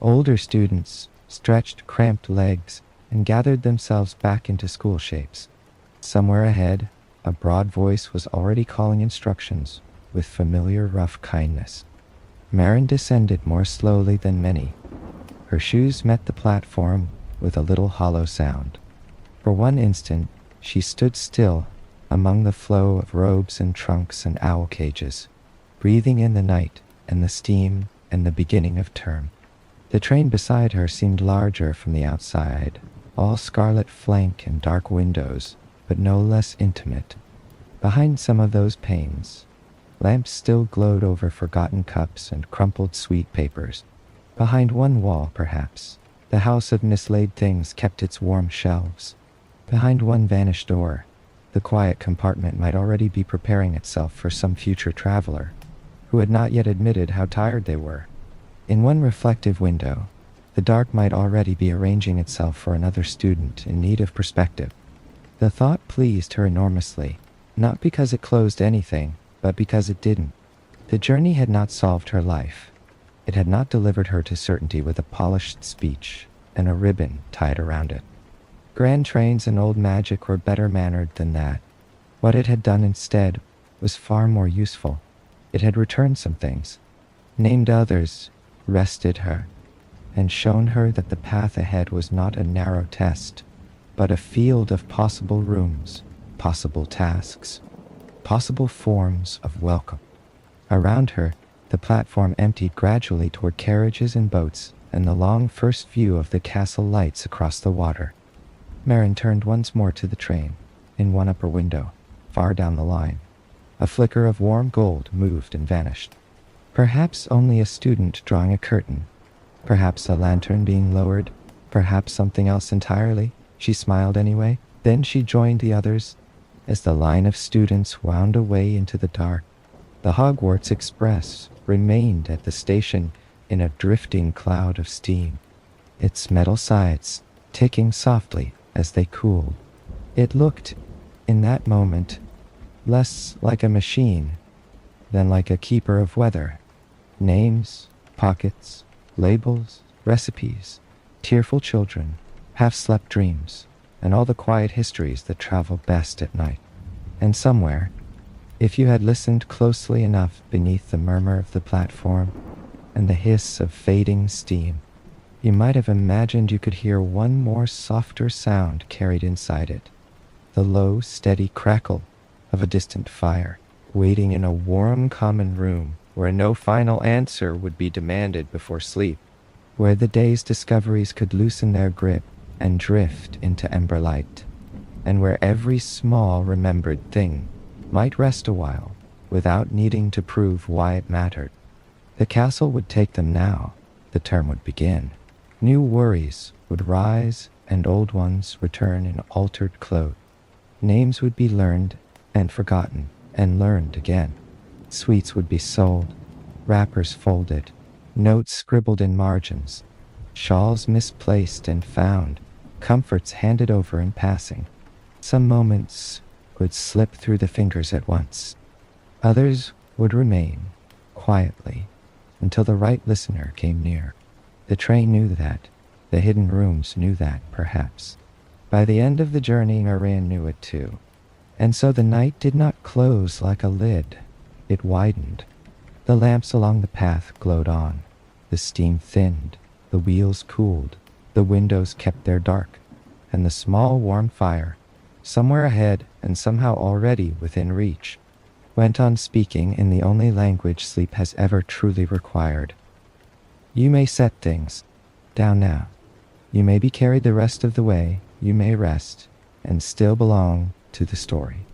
Older students stretched cramped legs and gathered themselves back into school shapes. Somewhere ahead, a broad voice was already calling instructions with familiar rough kindness. Marin descended more slowly than many. Her shoes met the platform with a little hollow sound. For one instant, she stood still among the flow of robes and trunks and owl cages, breathing in the night and the steam and the beginning of term. The train beside her seemed larger from the outside, all scarlet flank and dark windows, but no less intimate. Behind some of those panes, lamps still glowed over forgotten cups and crumpled sweet papers. Behind one wall, perhaps, the house of mislaid things kept its warm shelves. Behind one vanished door, the quiet compartment might already be preparing itself for some future traveler who had not yet admitted how tired they were. In one reflective window, the dark might already be arranging itself for another student in need of perspective. The thought pleased her enormously, not because it closed anything, but because it didn't. The journey had not solved her life. It had not delivered her to certainty with a polished speech and a ribbon tied around it. Grand trains and old magic were better mannered than that. What it had done instead was far more useful. It had returned some things, named others, rested her, and shown her that the path ahead was not a narrow test, but a field of possible rooms, possible tasks, possible forms of welcome. Around her, the platform emptied gradually toward carriages and boats and the long first view of the castle lights across the water. Marin turned once more to the train. In one upper window, far down the line, a flicker of warm gold moved and vanished. Perhaps only a student drawing a curtain, perhaps a lantern being lowered, perhaps something else entirely. She smiled anyway. Then she joined the others as the line of students wound away into the dark. The Hogwarts Express remained at the station in a drifting cloud of steam, its metal sides ticking softly as they cooled. It looked, in that moment, less like a machine than like a keeper of weather. Names, pockets, labels, recipes, tearful children, half-slept dreams, and all the quiet histories that travel best at night. And somewhere, if you had listened closely enough beneath the murmur of the platform and the hiss of fading steam, you might have imagined you could hear one more softer sound carried inside it, the low, steady crackle of a distant fire, waiting in a warm common room where no final answer would be demanded before sleep, where the day's discoveries could loosen their grip and drift into ember light, and where every small remembered thing might rest a while without needing to prove why it mattered. The castle would take them now. The term would begin. New worries would rise and old ones return in altered clothes. Names would be learned and forgotten and learned again. Sweets would be sold, wrappers folded, notes scribbled in margins, shawls misplaced and found, comforts handed over in passing. Some moments would slip through the fingers at once. Others would remain, quietly, until the right listener came near. The train knew that. The hidden rooms knew that, perhaps. By the end of the journey, Narration knew it too. And so the night did not close like a lid. It widened. The lamps along the path glowed on. The steam thinned. The wheels cooled. The windows kept their dark. And the small warm fire, somewhere ahead and somehow already within reach, went on speaking in the only language sleep has ever truly required. You may set things down now. You may be carried the rest of the way. You may rest. and still belong to the story.